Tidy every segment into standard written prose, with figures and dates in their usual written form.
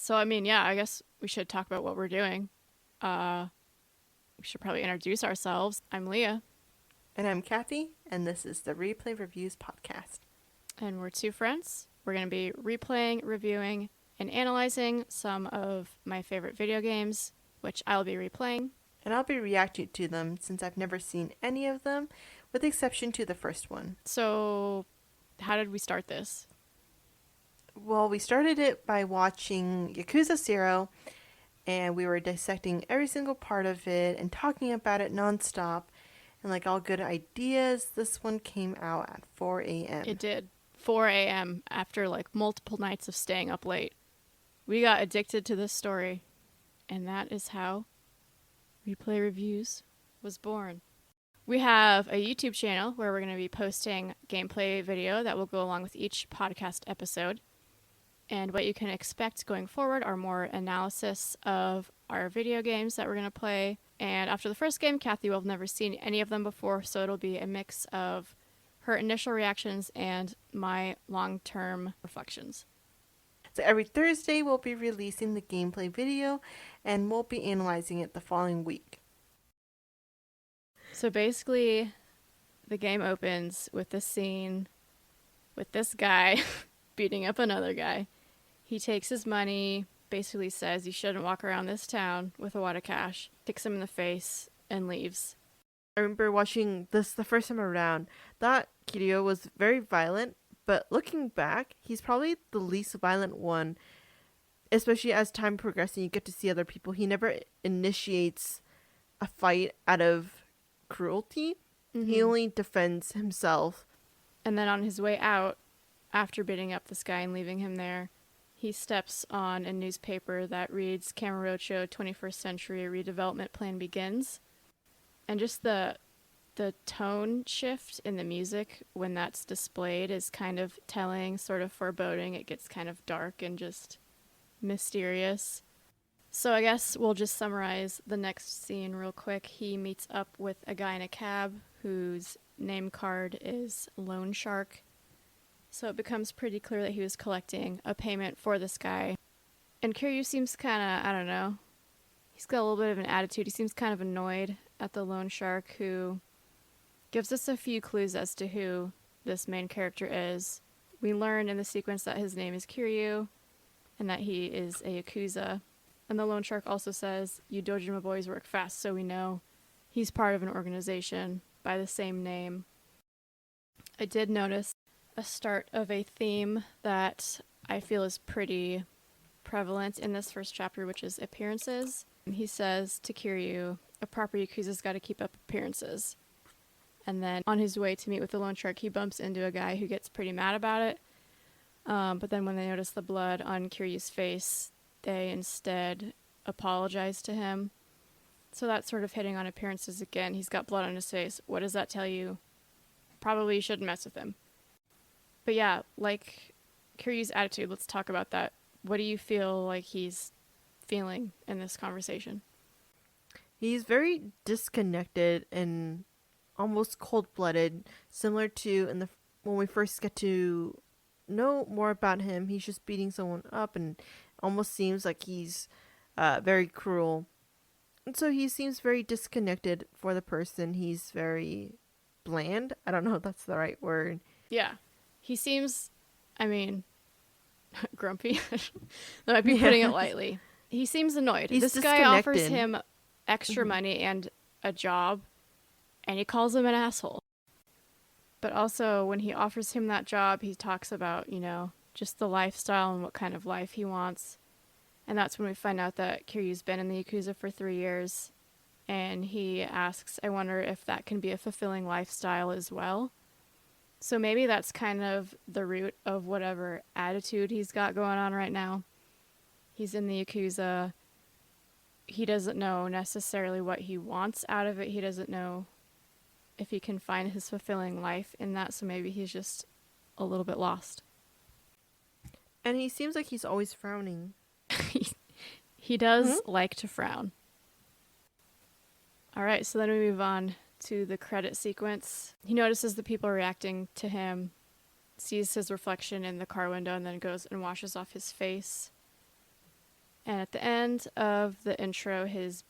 So, I mean, yeah, I guess we should talk about what we're doing. We should probably introduce ourselves. I'm Leah, And I'm Kathy, and this is the Replay Reviews podcast. and we're two friends. We're going to be replaying, reviewing, and analyzing some of my favorite video games, which I'll be replaying. And I'll be reacting to them since I've never seen any of them, with the exception to the first one. So, how did we start this? Well, we started it by watching Yakuza 0, and we were dissecting every single part of it and talking about it nonstop. And like all good ideas, this one came out at 4 a.m. It did. 4 a.m. after like multiple nights of staying up late. We got addicted to this story, and that is how Replay Reviews was born. We have a YouTube channel where we're going to be posting gameplay video that will go along with each podcast episode. And what you can expect going forward are more analysis of our video games that we're going to play. And after the first game, Kathy will have never seen any of them before, so it'll be a mix of her initial reactions and my long-term reflections. So every Thursday, we'll be releasing the gameplay video, and we'll be analyzing it the following week. So basically, the game opens with this scene with this guy beating up another guy. He takes his money, basically says you shouldn't walk around this town with a wad of cash, kicks him in the face, and leaves. I remember watching this the first time around. Thought Kiryu was very violent, but looking back, he's probably the least violent one. Especially as time progresses, you get to see other people. He never initiates a fight out of cruelty. Mm-hmm. He only defends himself. And then on his way out, after beating up this guy and leaving him there, he steps on a newspaper that reads Kamurocho 21st Century Redevelopment Plan Begins. And just the tone shift in the music when that's displayed is kind of telling, sort of foreboding. It gets kind of dark and just mysterious. So I guess we'll just summarize the next scene real quick. He meets up with a guy in a cab whose name card is Loan Shark. So it becomes pretty clear that he was collecting a payment for this guy. And Kiryu seems kind of, I don't know, he's got a little bit of an attitude. He seems kind of annoyed at the Loan Shark, who gives us a few clues as to who this main character is. We learn in the sequence that his name is Kiryu and that he is a Yakuza. And the Loan Shark also says, "You Dojima boys work fast," so we know he's part of an organization by the same name. I did notice a start of a theme that I feel is pretty prevalent in this first chapter, which is appearances. He says to Kiryu, a proper Yakuza's got to keep up appearances. And then on his way to meet with the Loan Shark, he bumps into a guy who gets pretty mad about it. But then when they notice the blood on Kiryu's face, they instead apologize to him. So that's sort of hitting on appearances again. He's got blood on his face. What does that tell you? Probably you shouldn't mess with him. But yeah, like Kiryu's attitude, let's talk about that. What do you feel like he's feeling in this conversation? He's very disconnected and almost cold-blooded, similar to when we first get to know more about him. He's just beating someone up and almost seems like he's very cruel. And so he seems very disconnected for the person. He's very bland. I don't know if that's the right word. Yeah. He seems, grumpy. That might be putting it lightly. He seems annoyed. He's this guy offers him extra money and a job, and he calls him an asshole. But also, when he offers him that job, he talks about, just the lifestyle and what kind of life he wants. And that's when we find out that Kiryu's been in the Yakuza for 3 years. And he asks, I wonder if that can be a fulfilling lifestyle as well. So maybe that's kind of the root of whatever attitude he's got going on right now. He's in the Yakuza. He doesn't know necessarily what he wants out of it. He doesn't know if he can find his fulfilling life in that. So maybe he's just a little bit lost. And he seems like he's always frowning. He does like to frown. All right, so then we move on to the credit sequence. He notices the people reacting to him, sees his reflection in the car window, and then goes and washes off his face. And at the end of the intro, his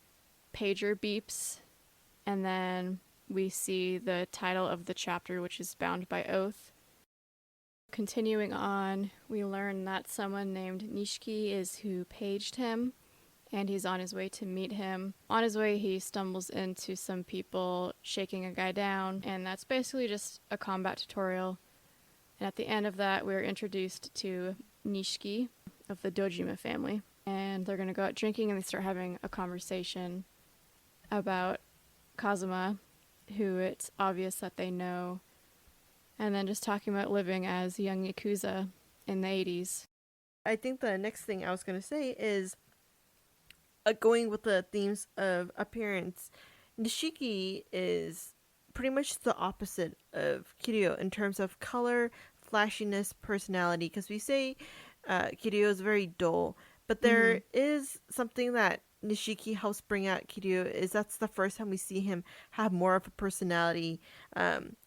pager beeps, and then we see the title of the chapter, which is Bound by Oath. Continuing on, we learn that someone named Nishiki is who paged him, and he's on his way to meet him. On his way, he stumbles into some people shaking a guy down, and that's basically just a combat tutorial. And at the end of that, we're introduced to Nishiki of the Dojima family, and they're going to go out drinking, and they start having a conversation about Kazuma, who it's obvious that they know, and then just talking about living as young Yakuza in the 80s. I think the next thing I was going to say is going with the themes of appearance. Nishiki is pretty much the opposite of Kiryu in terms of color, flashiness, personality, because we say Kiryu is very dull, but there is something that Nishiki helps bring out Kiryu, is that's the first time we see him have more of a personality.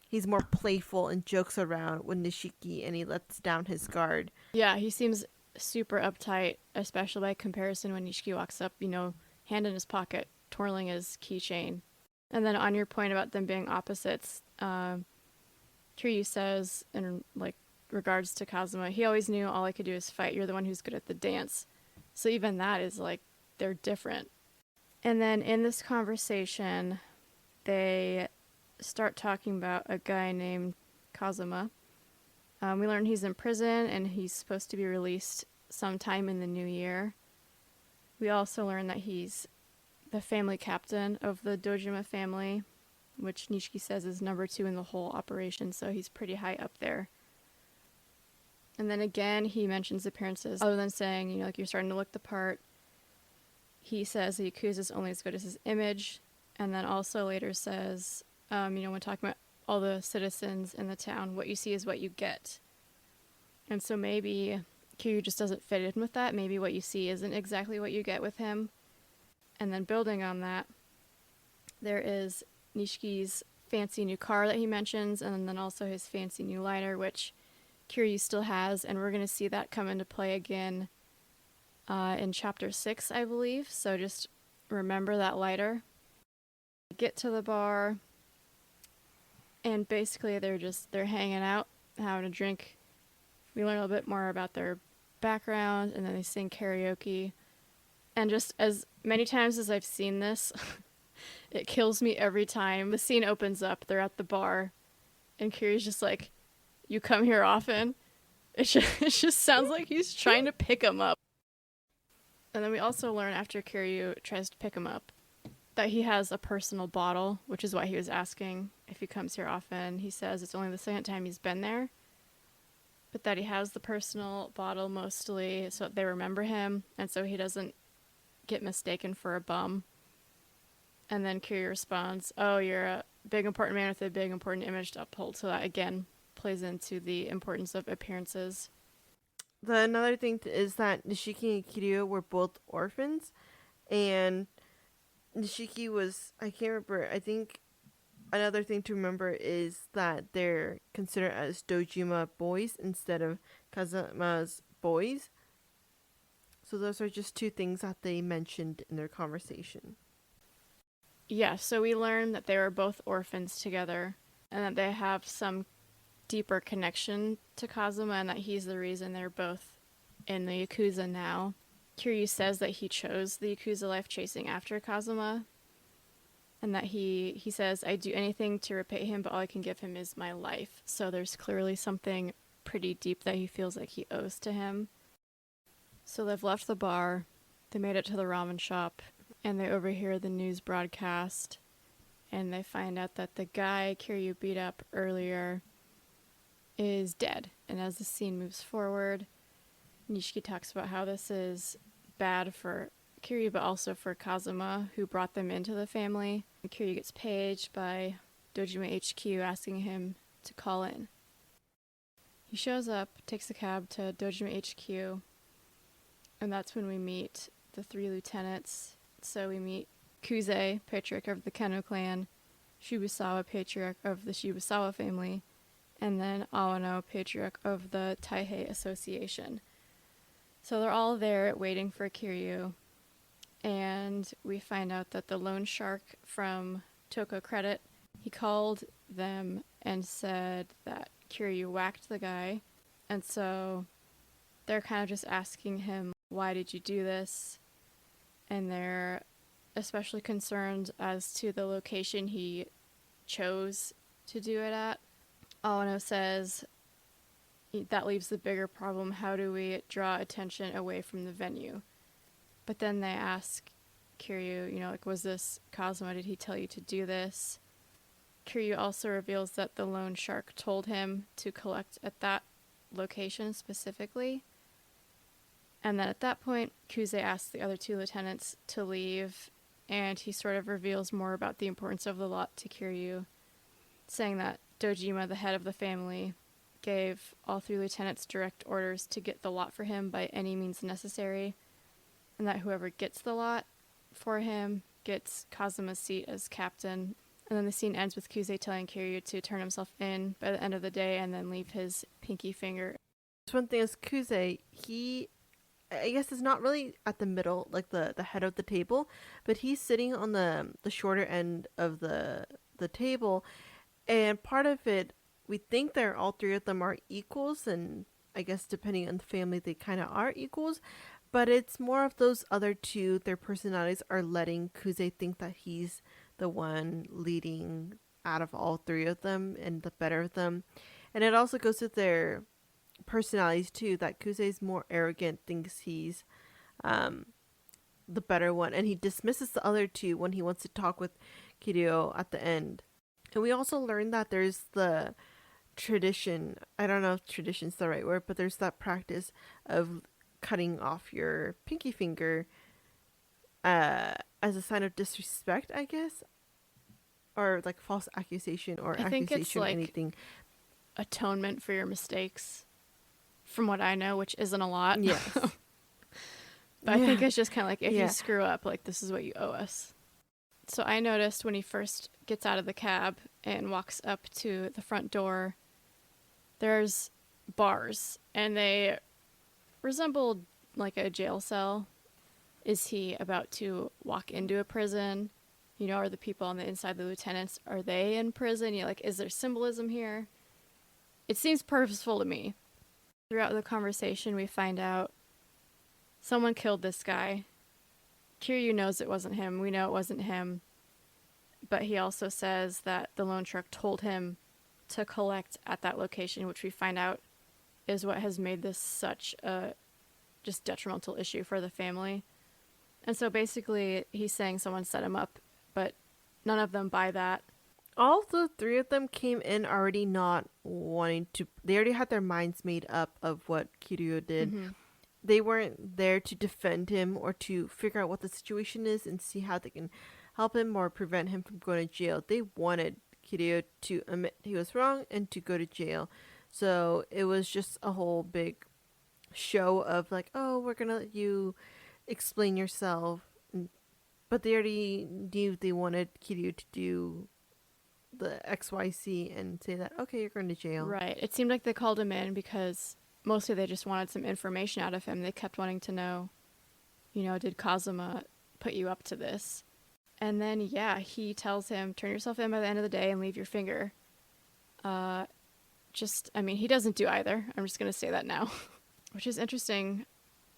He's more playful and jokes around with Nishiki, and he lets down his guard. Yeah, he seems super uptight, especially by comparison when Nishiki walks up, hand in his pocket, twirling his keychain. And then on your point about them being opposites, Kiryu says, in regards to Kazuma, he always knew all I could do is fight. You're the one who's good at the dance. So even that is they're different. And then in this conversation, they start talking about a guy named Kazuma. We learn he's in prison and he's supposed to be released sometime in the new year. We also learn that he's the family captain of the Dojima family, which Nishiki says is number 2 in the whole operation, so he's pretty high up there. And then again, he mentions appearances. Other than saying, you're starting to look the part, he says the Yakuza is only as good as his image, and then also later says, when talking about all the citizens in the town, what you see is what you get. And so maybe Kiryu just doesn't fit in with that. Maybe what you see isn't exactly what you get with him. And then building on that, there is Nishiki's fancy new car that he mentions, and then also his fancy new lighter, which Kiryu still has, and we're going to see that come into play again in chapter 6, I believe. So just remember that lighter. Get to the bar, and basically they're hanging out, having a drink. We learn a little bit more about their background, and then they sing karaoke. And just as many times as I've seen this, it kills me every time. The scene opens up, they're at the bar, and Kiryu's just like, "You come here often?" It just sounds like he's trying to pick him up. And then we also learn after Kiryu tries to pick him up that he has a personal bottle, which is why he was asking if he comes here often. He says it's only the second time he's been there, but that he has the personal bottle mostly so that they remember him, and so he doesn't get mistaken for a bum. And then Kiryu responds, "Oh, you're a big important man with a big important image to uphold." So that again plays into the importance of appearances. Another thing is that Nishiki and Kiryu were both orphans, and Nishiki was, I can't remember, I think another thing to remember is that they're considered as Dojima boys instead of Kazuma's boys. So those are just 2 things that they mentioned in their conversation. Yeah, so we learn that they were both orphans together, and that they have some deeper connection to Kazuma, and that he's the reason they're both in the Yakuza now. Kiryu says that he chose the Yakuza life chasing after Kazuma, and that he says, "I do anything to repay him, but all I can give him is my life." So there's clearly something pretty deep that he feels like he owes to him. So they've left the bar, they made it to the ramen shop, and they overhear the news broadcast, and they find out that the guy Kiryu beat up earlier is dead. And as the scene moves forward, Nishiki talks about how this is bad for Kiryu, but also for Kazuma, who brought them into the family. And Kiryu gets paged by Dojima HQ asking him to call in. He shows up, takes a cab to Dojima HQ, and that's when we meet the 3 lieutenants. So we meet Kuze, patriarch of the Keno clan, Shibusawa, patriarch of the Shibusawa family, and then Awano, patriarch of the Taihei Association. So they're all there waiting for Kiryu, and we find out that the loan shark from Toko Credit, he called them and said that Kiryu whacked the guy, and so they're kind of just asking him, why did you do this? And they're especially concerned as to the location he chose to do it at. Awano says, that leaves the bigger problem. How do we draw attention away from the venue? But then they ask Kiryu, like, was this Kazuma? Did he tell you to do this? Kiryu also reveals that the loan shark told him to collect at that location specifically. And then at that point, Kuze asks the other two lieutenants to leave, and he sort of reveals more about the importance of the lot to Kiryu, saying that Dojima, the head of the family, gave all three lieutenants direct orders to get the lot for him by any means necessary, and that whoever gets the lot for him gets Kazuma's seat as captain. And then the scene ends with Kuze telling Kiryu to turn himself in by the end of the day and then leave his pinky finger. One thing is Kuze, he, I guess, is not really at the middle, like the head of the table, but he's sitting on the shorter end of the table, and part of it, we think they're all three of them are equals, and I guess depending on the family, they kind of are equals, but it's more of those other two, their personalities are letting Kuze think that he's the one leading out of all three of them and the better of them. And it also goes with their personalities too, that Kuze's more arrogant, thinks he's the better one, and he dismisses the other two when he wants to talk with Kiryu at the end. And we also learned that there's the tradition, I don't know if tradition's the right word, but there's that practice of cutting off your pinky finger as a sign of disrespect, I guess, or like false accusation or I think it's accusation, like anything. Atonement for your mistakes, from what I know, which isn't a lot. Yes. But I think it's just kind of like, if you screw up, like, this is what you owe us. So I noticed when he first gets out of the cab and walks up to the front door, there's bars, and they resembled like a jail cell. Is he about to walk into a prison? Are the people on the inside, the lieutenants, are they in prison? Like, is there symbolism here? It seems purposeful to me. Throughout the conversation, we find out someone killed this guy. Kiryu knows it wasn't him. We know it wasn't him. But he also says that the loan shark told him to collect at that location, which we find out is what has made this such a just detrimental issue for the family. And so basically he's saying someone set him up, but none of them buy that. All the three of them came in already not wanting to, they already had their minds made up of what Kiryu did. Mm-hmm. They weren't there to defend him or to figure out what the situation is and see how they can help him or prevent him from going to jail. They wanted Kiryu to admit he was wrong and to go to jail. So it was just a whole big show of like, oh, we're gonna let you explain yourself. But they already knew they wanted Kiryu to do the XYZ and say that, okay, you're going to jail. Right. It seemed like they called him in because mostly they just wanted some information out of him. They kept wanting to know, did Kazuma put you up to this? And then, he tells him, turn yourself in by the end of the day and leave your finger. He doesn't do either. I'm just going to say that now. Which is interesting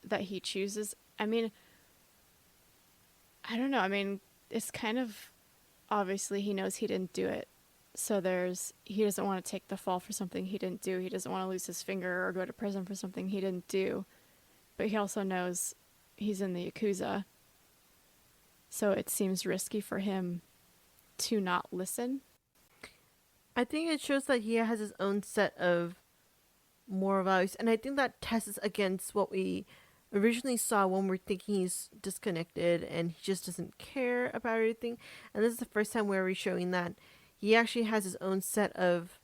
that he chooses. I don't know. It's kind of, obviously he knows he didn't do it. So he doesn't want to take the fall for something he didn't do. He doesn't want to lose his finger or go to prison for something he didn't do. But he also knows he's in the Yakuza. So it seems risky for him to not listen. I think it shows that he has his own set of moral values. And I think that tests against what we originally saw when we're thinking he's disconnected and he just doesn't care about everything. And this is the first time where we're showing that he actually has his own set of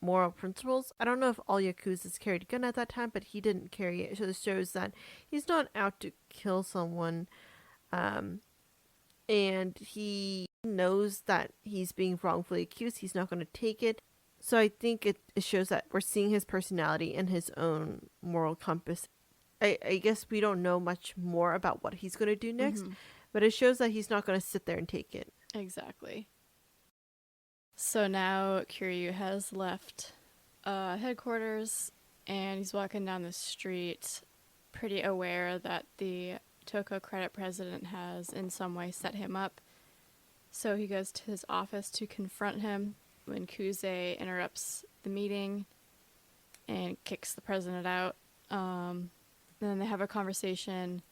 moral principles. I don't know if all Yakuzas carried a gun at that time, but he didn't carry it. So this shows that he's not out to kill someone. And he knows that he's being wrongfully accused. He's not going to take it. So I think it shows that we're seeing his personality and his own moral compass. I guess we don't know much more about what he's going to do next, Mm-hmm. but it shows that he's not going to sit there and take it. Exactly. So now Kiryu has left headquarters and he's walking down the street, pretty aware that the Toko Credit president has in some way set him up. So he goes to his office to confront him when Kuze interrupts the meeting and kicks the president out. Then they have a conversation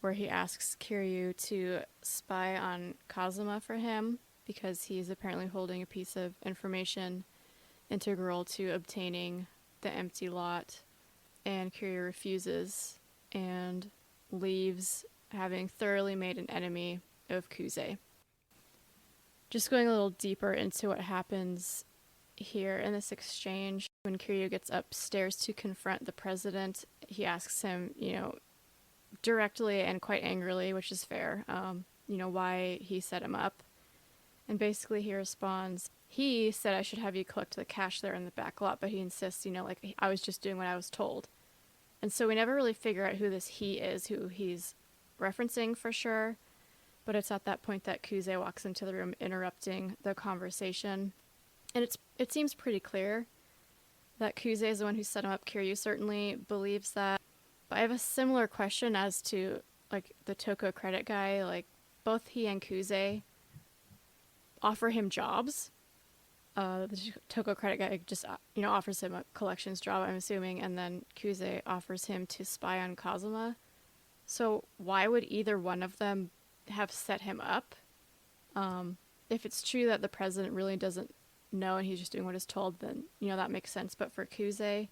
where he asks Kiryu to spy on Kazuma for him because he's apparently holding a piece of information integral to obtaining the empty lot. And Kiryu refuses and leaves, having thoroughly made an enemy of Kuze. Just going a little deeper into what happens here in this exchange, when Kiryu gets upstairs to confront the president, he asks him, directly and quite angrily, which is fair, why he set him up. And basically he responds, he said I should have you collect the cash there in the back lot, but he insists, I was just doing what I was told. And so we never really figure out who this he is, who he's referencing for sure. But it's at that point that Kuze walks into the room, interrupting the conversation. And it seems pretty clear that Kuze is the one who set him up. Kiryu certainly believes that. But I have a similar question as to, the Toko credit guy. Both he and Kuze offer him jobs. The Toko credit guy just, offers him a collections job, I'm assuming, and then Kuze offers him to spy on Kazuma. So why would either one of them have set him up? If it's true that the president really doesn't know and he's just doing what is told, then, that makes sense. But for Kuze,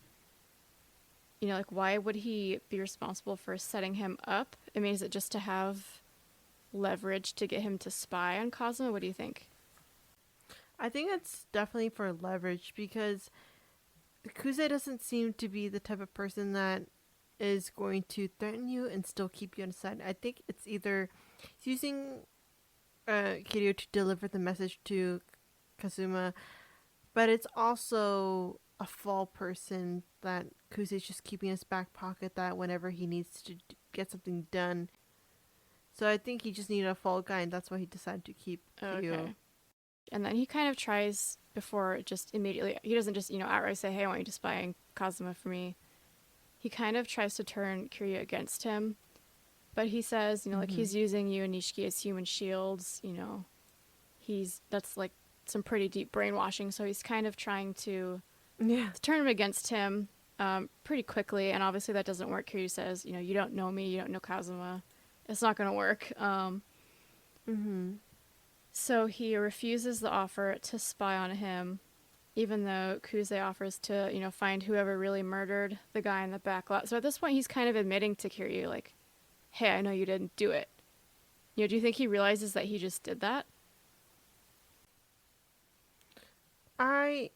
why would he be responsible for setting him up? I mean, is it just to have leverage to get him to spy on Kazuma? What do you think? I think it's definitely for leverage because Kuze doesn't seem to be the type of person that is going to threaten you and still keep you on side. I think it's either he's using Kiryu to deliver the message to Kazuma, but it's also a fall person that Kuze is just keeping in his back pocket that whenever he needs to get something done. So I think he just needed a fall guy, and that's why he decided to keep Kiryu. Okay. And then he kind of tries before just immediately, he doesn't just, outright say, hey, I want you to spy on Kazuma for me. He kind of tries to turn Kiryu against him. But he says, he's using you and Nishiki as human shields, that's some pretty deep brainwashing. So he's kind of trying to turn him against him pretty quickly. And obviously that doesn't work. Kiryu says, you don't know me, you don't know Kazuma. It's not going to work. So he refuses the offer to spy on him, even though Kuze offers to, find whoever really murdered the guy in the back lot. So at this point, he's kind of admitting to Kiryu, hey, I know you didn't do it. Do you think he realizes that he just did that? I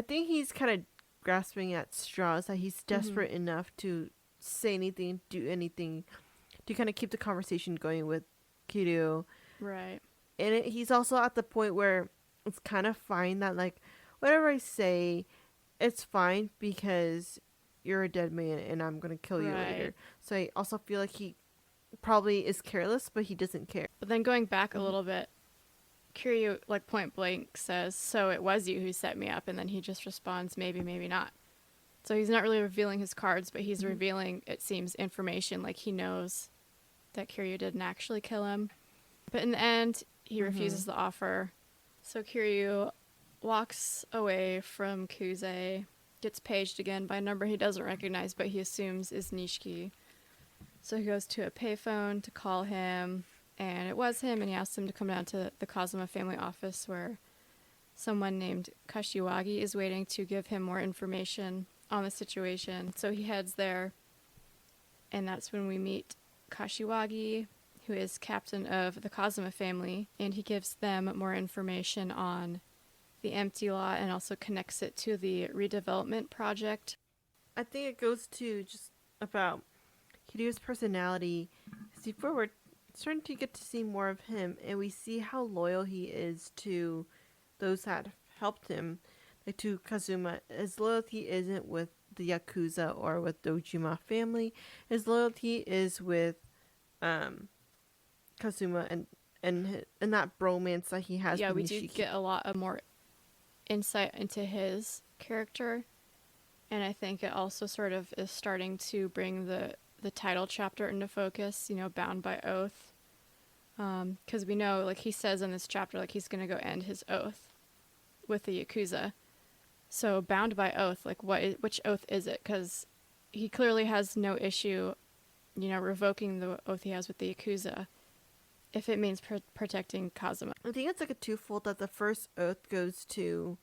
think he's kind of grasping at straws, that he's desperate enough to say anything, do anything, to kind of keep the conversation going with Kiryu. Right. And he's also at the point where it's kind of fine that, whatever I say, it's fine because you're a dead man and I'm going to kill you later. So I also feel like he probably is careless, but he doesn't care. But then going back a little bit, Kiryu, point blank says, so it was you who set me up. And then he just responds, maybe, maybe not. So he's not really revealing his cards, but he's revealing, it seems, information. He knows that Kiryu didn't actually kill him. But in the end, he refuses the offer. So Kiryu walks away from Kuze, gets paged again by a number he doesn't recognize, but he assumes is Nishiki. So he goes to a payphone to call him, and it was him, and he asks him to come down to the Kazuma family office where someone named Kashiwagi is waiting to give him more information on the situation. So he heads there, and that's when we meet Kashiwagi, who is captain of the Kazuma family, and he gives them more information on the empty lot and also connects it to the redevelopment project. I think it goes to just about Kiryu's personality. Before we're starting to get to see more of him, and we see how loyal he is to those that helped him, to Kazuma. His loyalty isn't with the Yakuza or with the Ujima family. His loyalty is with Kazuma and that bromance that he has Yeah, with we do Nishiki. get a lot of more insight into his character, and I think it also sort of is starting to bring the title chapter into focus, bound by oath. Because we know, like he says in this chapter, like he's going to go end his oath with the Yakuza. So bound by oath, like which oath is it? Because he clearly has no issue, revoking the oath he has with the Yakuza if it means protecting Kazuma. I think it's like a twofold that the first oath goes to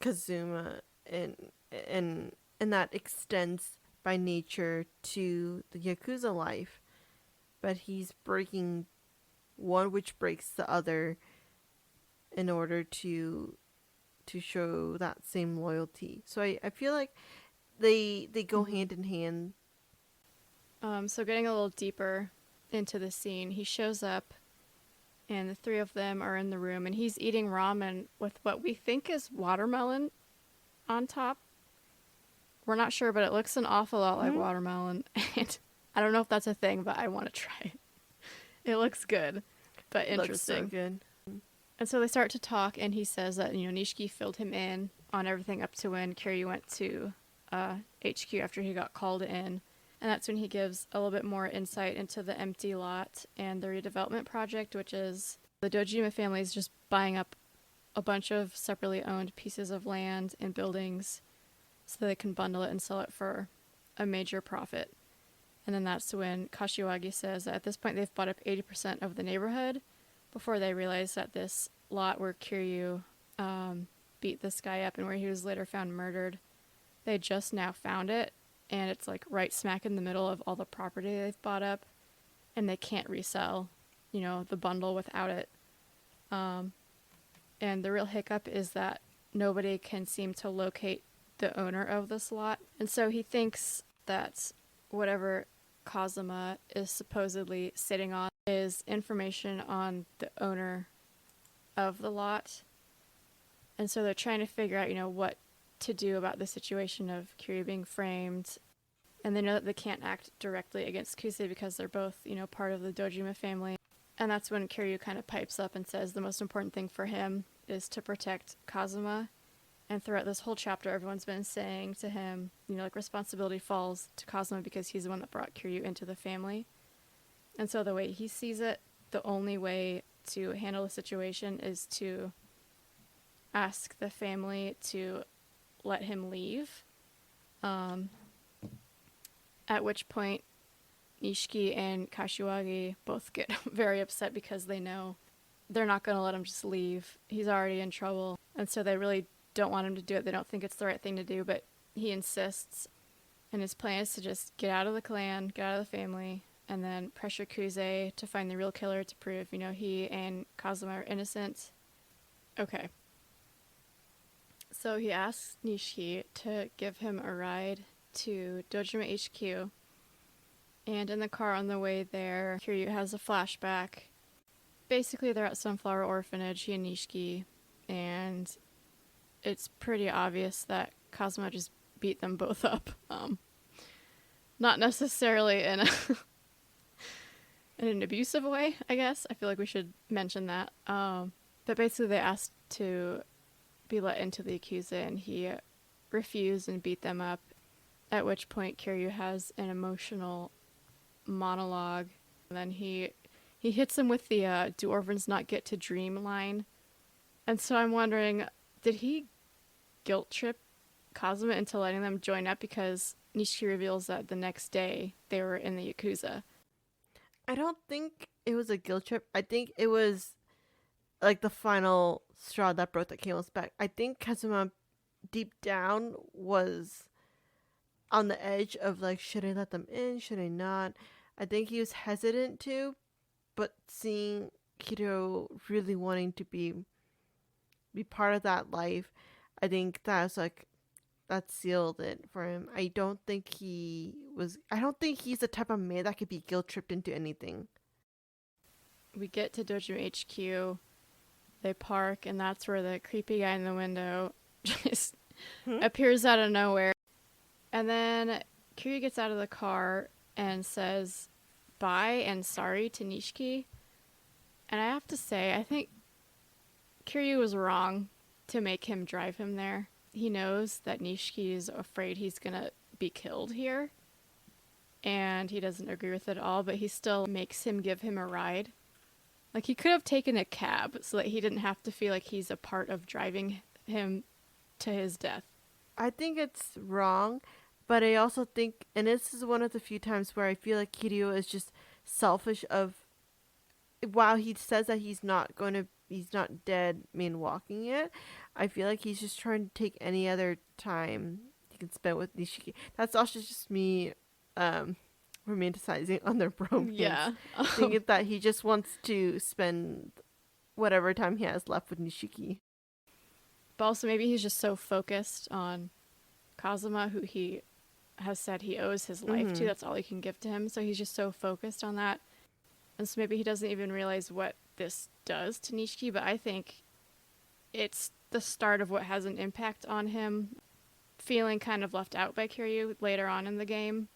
Kazuma and that extends by nature to the Yakuza life, but he's breaking one which breaks the other in order to show that same loyalty. So I feel like they go hand in hand. So getting a little deeper into the scene, he shows up and the three of them are in the room and he's eating ramen with what we think is watermelon on top. We're not sure, but it looks an awful lot like watermelon. And I don't know if that's a thing, but I want to try it. It looks good, but interesting. Looks so good. And so they start to talk, and he says that, Nishiki filled him in on everything up to when Kiryu went to HQ after he got called in. And that's when he gives a little bit more insight into the empty lot and the redevelopment project, which is the Dojima family is just buying up a bunch of separately owned pieces of land and buildings so they can bundle it and sell it for a major profit. And then that's when Kashiwagi says that at this point they've bought up 80% of the neighborhood before they realize that this lot where Kiryu beat this guy up and where he was later found murdered, they just now found it, and it's like right smack in the middle of all the property they've bought up, and they can't resell, the bundle without it. And the real hiccup is that nobody can seem to locate the owner of this lot, and so he thinks that whatever Kazuma is supposedly sitting on is information on the owner of the lot. And so they're trying to figure out, what to do about the situation of Kiryu being framed. And they know that they can't act directly against Kusei because they're both, part of the Dojima family. And that's when Kiryu kind of pipes up and says the most important thing for him is to protect Kazuma. And throughout this whole chapter, everyone's been saying to him, responsibility falls to Kazuma because he's the one that brought Kiryu into the family. And so the way he sees it, the only way to handle the situation is to ask the family to let him leave. At which point, Nishiki and Kashiwagi both get very upset because they know they're not going to let him just leave. He's already in trouble. And so they really don't want him to do it. They don't think it's the right thing to do, but he insists. And his plan is to just get out of the clan, get out of the family, and then pressure Kusei to find the real killer to prove, he and Kazuma are innocent. Okay. So he asks Nishiki to give him a ride to Dojima HQ. And in the car on the way there, Kiryu has a flashback. Basically, they're at Sunflower Orphanage, he and Nishiki, and it's pretty obvious that Kazuma just beat them both up. Not necessarily in an abusive way, I guess. I feel like we should mention that. But basically they asked to be let into the Yakuza, and he refused and beat them up, at which point Kiryu has an emotional monologue. And then he hits him with the do orphans not get to dream line. And so I'm wondering, did he guilt trip Kazuma into letting them join up, because Nishiki reveals that the next day they were in the Yakuza. I don't think it was a guilt trip. I think it was like the final straw that broke the camel's back. I think Kazuma deep down was on the edge of like, should I let them in? Should I not? I think he was hesitant to, but seeing Kiryu really wanting to be part of that life, I think that's like, that sealed it for him. I don't think he's the type of man that could be guilt tripped into anything. We get to Dojima HQ, they park, and that's where the creepy guy in the window just appears out of nowhere. And then Kiryu gets out of the car and says bye and sorry to Nishiki. And I have to say, I think Kiryu was wrong to make him drive him there. He knows that Nishiki is afraid he's gonna be killed here. And he doesn't agree with it at all, but he still makes him give him a ride. Like, he could have taken a cab so that he didn't have to feel like he's a part of driving him to his death. I think it's wrong, but I also think, and this is one of the few times where I feel like Kiryu is just selfish of, while he says that he's not dead, walking it, I feel like he's just trying to take any other time he can spend with Nishiki. That's also just me romanticizing on their bromance. Yeah. Thinking that he just wants to spend whatever time he has left with Nishiki. But also maybe he's just so focused on Kazuma, who he has said he owes his life to. That's all he can give to him. So he's just so focused on that. And so maybe he doesn't even realize what this does to Nishiki, but I think it's the start of what has an impact on him feeling kind of left out by Kiryu later on in the game.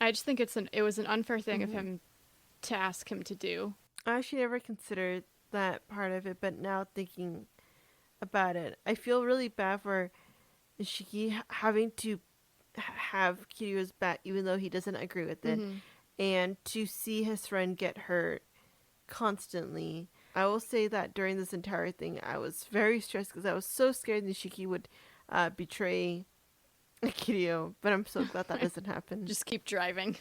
I just think it was an unfair thing of him to ask him to do. I actually never considered that part of it, but now thinking about it, I feel really bad for Nishiki having to have Kiryu's back even though he doesn't agree with it, and to see his friend get hurt constantly. I will say that during this entire thing, I was very stressed because I was so scared Nishiki would betray Kiryu, but I'm so glad that doesn't happen. Just keep driving.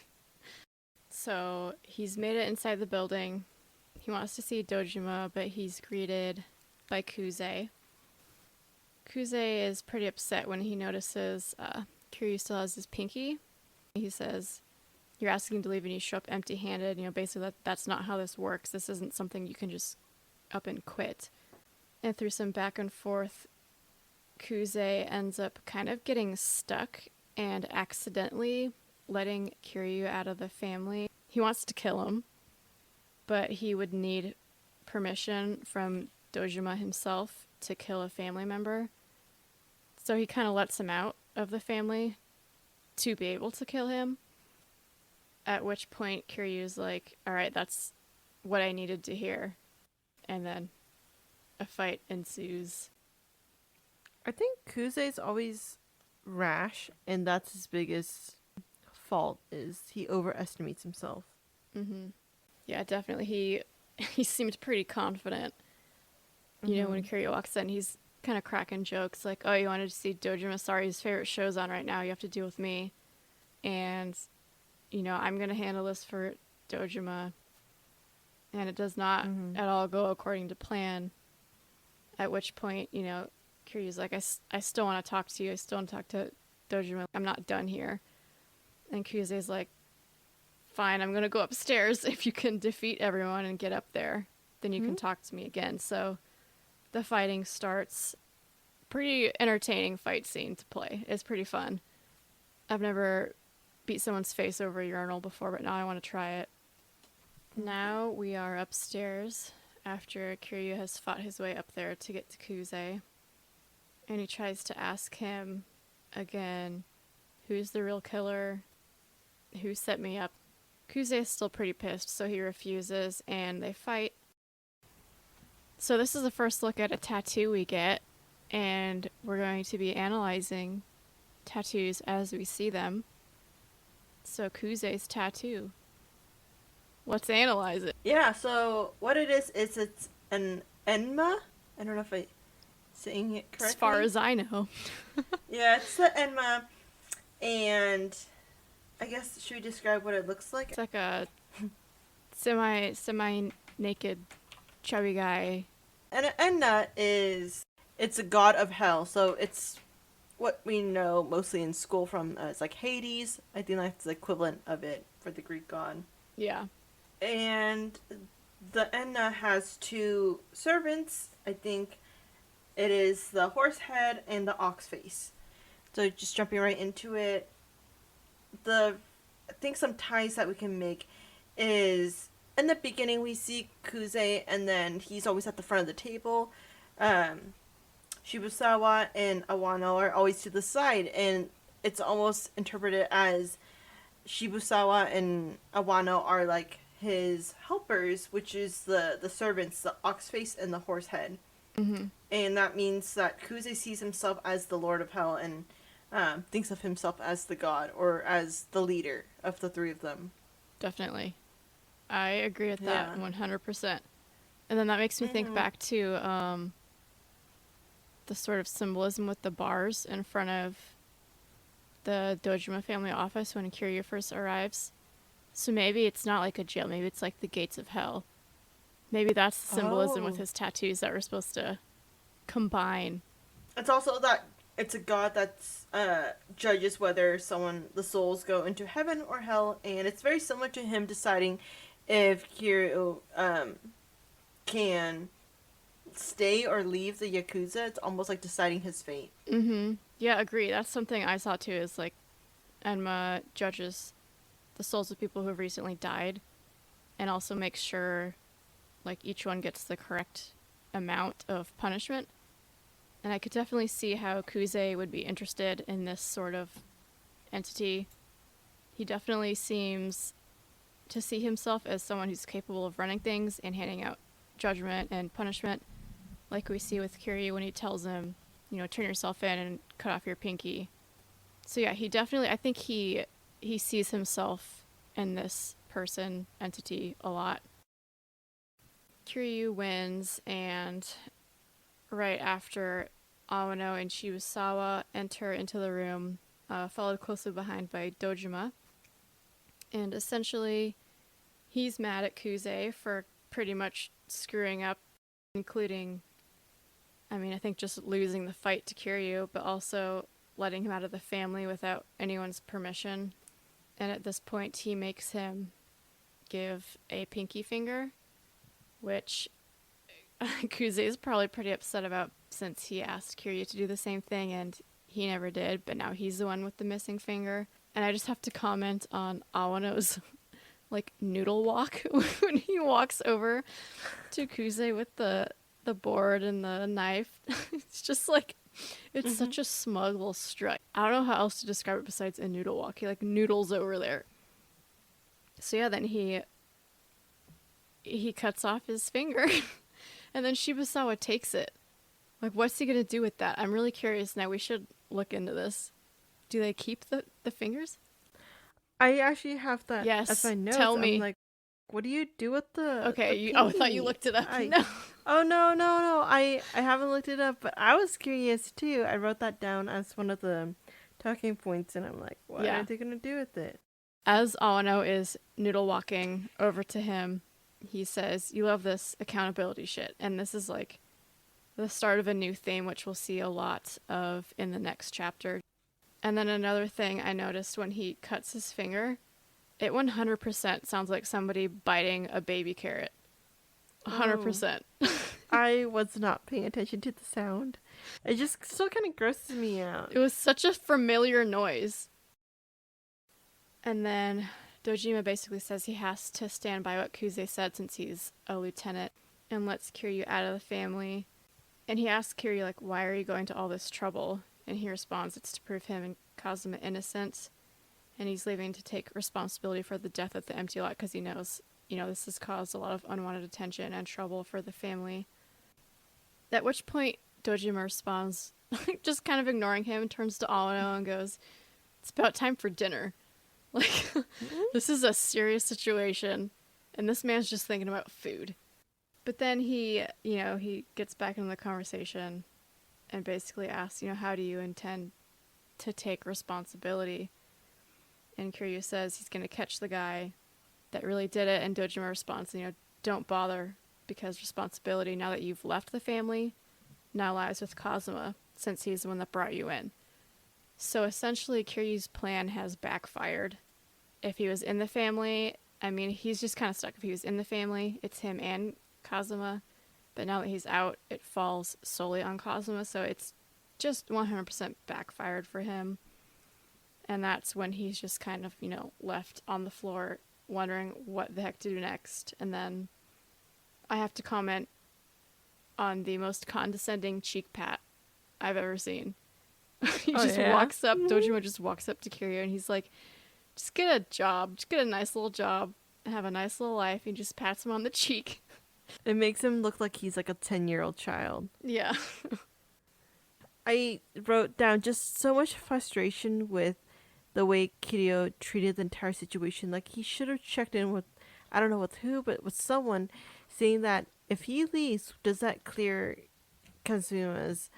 So he's made it inside the building. He wants to see Dojima, but he's greeted by Kuze. Kuze is pretty upset when he notices Kiryu still has his pinky. He says, "You're asking to leave and you show up empty-handed. You know, basically that's not how this works. This isn't something you can just up and quit." And through some back and forth, Kuze ends up kind of getting stuck and accidentally letting Kiryu out of the family. He wants to kill him, but he would need permission from Dojima himself to kill a family member. So he kind of lets him out of the family to be able to kill him. At which point Kiryu's like, all right, that's what I needed to hear. And then a fight ensues. I think Kuze's always rash, and that's his biggest fault, is he overestimates himself. Yeah, definitely. He seemed pretty confident. You know, when Kiryu walks in, he's kind of cracking jokes like, "Oh, you wanted to see Dojima? Sorry, his favorite show's on right now. You have to deal with me. And, you know, I'm going to handle this for Dojima." And it does not at all go according to plan. At which point, you know, Kiryu's like, I still want to talk to you. I still want to talk to Dojima. I'm not done here. And Kuze's like, fine, I'm going to go upstairs. If you can defeat everyone and get up there, then you can talk to me again. So the fighting starts. Pretty entertaining fight scene to play. It's pretty fun. I've never beat someone's face over a urinal before, but now I want to try it. Now we are upstairs after Kiryu has fought his way up there to get to Kuze. And he tries to ask him again, who's the real killer? Who set me up? Kuze is still pretty pissed, so he refuses, and they fight. So this is the first look at a tattoo we get, and we're going to be analyzing tattoos as we see them. So Kuze's tattoo. Let's analyze it. Yeah, so what it is it's an enma. I don't know if I'm saying it correctly. As far as I know. Yeah, it's the enma, and I guess, should we describe what it looks like? It's like a semi-naked chubby guy. And an enna it's a god of hell, so it's what we know mostly in school from, it's like Hades. I think that's the equivalent of it for the Greek god. Yeah. And the enna has two servants. I think it is the horse head and the ox face. So just jumping right into it, I think some ties that we can make is, in the beginning we see Kuze, and then he's always at the front of the table. Shibusawa and Awano are always to the side, and it's almost interpreted as Shibusawa and Awano are like his helpers, which is the servants, the ox face and the horse head. Mm-hmm. And that means that Kuze sees himself as the Lord of Hell and thinks of himself as the god or as the leader of the three of them. Definitely. I agree with that Yeah. 100%. And then that makes me think Mm-hmm. back to the sort of symbolism with the bars in front of the Dojima family office when Kiryu first arrives. So maybe it's not like a jail, maybe it's like the gates of hell. Maybe that's the symbolism with Oh. his tattoos that we're supposed to combine. It's also that it's a god that's judges whether the souls go into heaven or hell, and it's very similar to him deciding if Kiryu can stay or leave the Yakuza. It's almost like deciding his fate. Mm-hmm. Yeah, agree. That's something I saw too, is like Enma judges the souls of people who have recently died and also makes sure like each one gets the correct amount of punishment. And I could definitely see how Kuze would be interested in this sort of entity. He definitely seems to see himself as someone who's capable of running things and handing out judgment and punishment, like we see with Kiryu when he tells him, turn yourself in and cut off your pinky. So yeah, I think he sees himself in this person entity a lot. Kiryu wins, and right after Awano and Shibusawa enter into the room, followed closely behind by Dojima. And essentially, he's mad at Kuze for pretty much screwing up, including, I think just losing the fight to Kiryu, but also letting him out of the family without anyone's permission. And at this point, he makes him give a pinky finger, which Kuze is probably pretty upset about since he asked Kiryu to do the same thing and he never did, but now he's the one with the missing finger. And I just have to comment on Awano's like noodle walk when he walks over to Kuze with the board and the knife. It's just like it's such a smug little strut. I don't know how else to describe it besides a noodle walk. He like noodles over there. So yeah, then he cuts off his finger and then Shibusawa takes it. Like, what's he gonna do with that? I'm really curious now. We should look into this. Do they keep the fingers? I actually have that as Yes. my notes. Tell I'm me. like, what do you do with the Okay. I thought you pinky? looked it up. No. Oh no. I haven't looked it up, but I was curious too. I wrote that down as one of the talking points, and I'm like, what Yeah. are they gonna do with it? As Awano is noodle walking over to him, he says, "You love this accountability shit," and this is like the start of a new theme, which we'll see a lot of in the next chapter. And then another thing I noticed when he cuts his finger, it 100% sounds like somebody biting a baby carrot. 100%. I was not paying attention to the sound. It just still kind of grosses me out. It was such a familiar noise. And then Dojima basically says he has to stand by what Kuze said since he's a lieutenant and lets Kiryu out of the family. And he asks Kiryu, like, why are you going to all this trouble? And he responds, it's to prove him and Kazuma innocent. And he's leaving to take responsibility for the death at the empty lot because he knows, this has caused a lot of unwanted attention and trouble for the family. At which point, Dojima responds, just kind of ignoring him, turns to Awano and goes, it's about time for dinner. Like, this is a serious situation, and this man's just thinking about food. But then he gets back into the conversation and basically asks, how do you intend to take responsibility? And Kiryu says he's going to catch the guy that really did it, and Dojima responds, don't bother, because responsibility, now that you've left the family, now lies with Kazuma, since he's the one that brought you in. So essentially, Kiryu's plan has backfired. If he was in the family, he's just kind of stuck. If he was in the family, it's him and Kazuma. But now that he's out, it falls solely on Kazuma. So it's just 100% backfired for him. And that's when he's just kind of, left on the floor wondering what the heck to do next. And then I have to comment on the most condescending cheek pat I've ever seen. He Oh just yeah. walks up, Dojima just walks up to Kiryu and he's like, just get a job, just get a nice little job, have a nice little life. He just pats him on the cheek. It makes him look like he's like a 10-year-old child. Yeah. I wrote down just so much frustration with the way Kiryu treated the entire situation. Like, he should have checked in with, I don't know with who, but with someone, saying that if he leaves, does that clear Kazuma's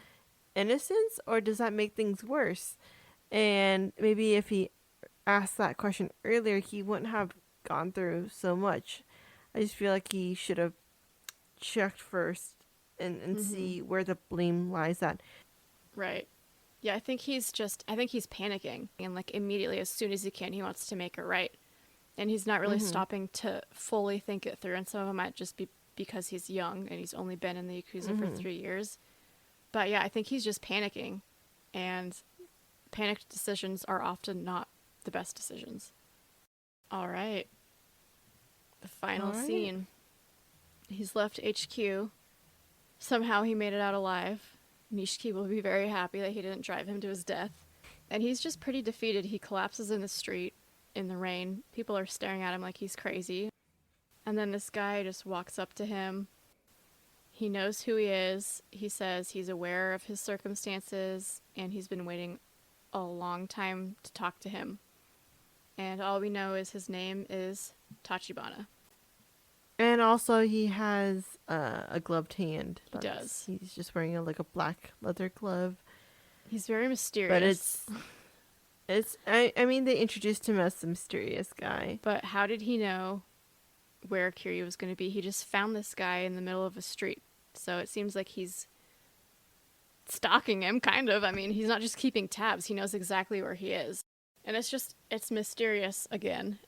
innocence or does that make things worse? And maybe if he asked that question earlier, he wouldn't have gone through so much. I just feel like he should have checked first and see where the blame lies at. Right. Yeah, I think he's panicking. And like immediately, as soon as he can, he wants to make it right. And he's not really stopping to fully think it through. And some of it might just be because he's young and he's only been in the Yakuza for 3 years. But yeah, I think he's just panicking. And panicked decisions are often not the best decisions. All right. The final scene. He's left HQ. Somehow he made it out alive. Nishiki will be very happy that he didn't drive him to his death. And he's just pretty defeated. He collapses in the street in the rain. People are staring at him like he's crazy. And then this guy just walks up to him. He knows who he is. He says he's aware of his circumstances and he's been waiting a long time to talk to him. And all we know is his name is Tachibana. And also, he has a gloved hand. He does. He's just wearing like a black leather glove. He's very mysterious. But I mean, they introduced him as the mysterious guy. But how did he know where Kiryu was going to be? He just found this guy in the middle of a street. So it seems like he's stalking him, kind of. I mean, he's not just keeping tabs. He knows exactly where he is. And it's mysterious again.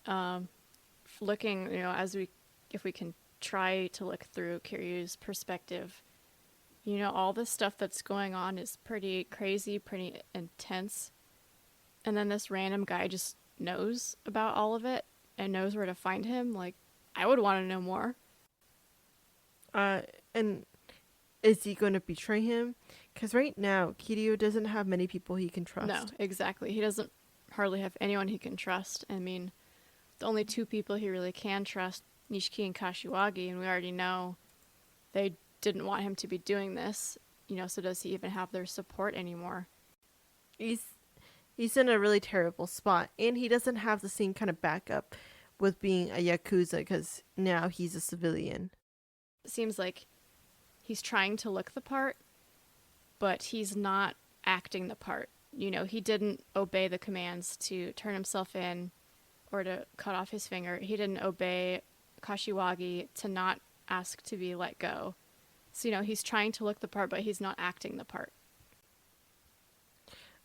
Looking, if we can try to look through Kiryu's perspective, all this stuff that's going on is pretty crazy, pretty intense. And then this random guy just knows about all of it and knows where to find him. Like, I would want to know more. And is he going to betray him? Because right now, Kiryu doesn't have many people he can trust. No, exactly. He doesn't hardly have anyone he can trust. I mean, the only 2 people he really can trust, Nishiki and Kashiwagi, and we already know they didn't want him to be doing this. So does he even have their support anymore? He's in a really terrible spot, and he doesn't have the same kind of backup with being a Yakuza because now he's a civilian. It seems like he's trying to look the part, but he's not acting the part. He didn't obey the commands to turn himself in or to cut off his finger. He didn't obey Kashiwagi to not ask to be let go. So, he's trying to look the part, but he's not acting the part.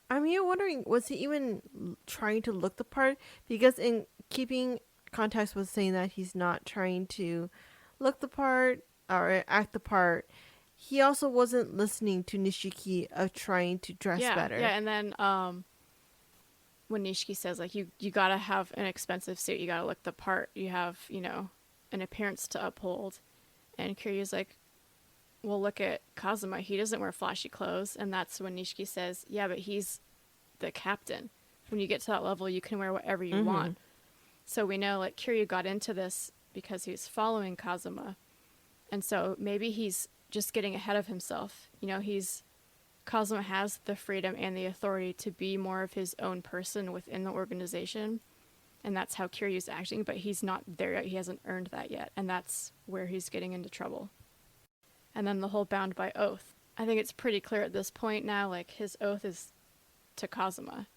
I'm here wondering, was he even trying to look the part? Because in keeping context with saying that he's not trying to look the part or act the part, he also wasn't listening to Nishiki of trying to dress better. Yeah, and then when Nishiki says, like, you gotta have an expensive suit, you gotta look the part, you have, an appearance to uphold. And Kiryu's like, well, look at Kazuma, he doesn't wear flashy clothes. And that's when Nishiki says, yeah, but he's the captain. When you get to that level, you can wear whatever you want. So we know, like, Kiryu got into this because he was following Kazuma. And so maybe he's just getting ahead of himself. Kazuma has the freedom and the authority to be more of his own person within the organization. And that's how Kiryu's acting, but he's not there yet. He hasn't earned that yet. And that's where he's getting into trouble. And then the whole bound by oath. I think it's pretty clear at this point now, like, his oath is to Kazuma.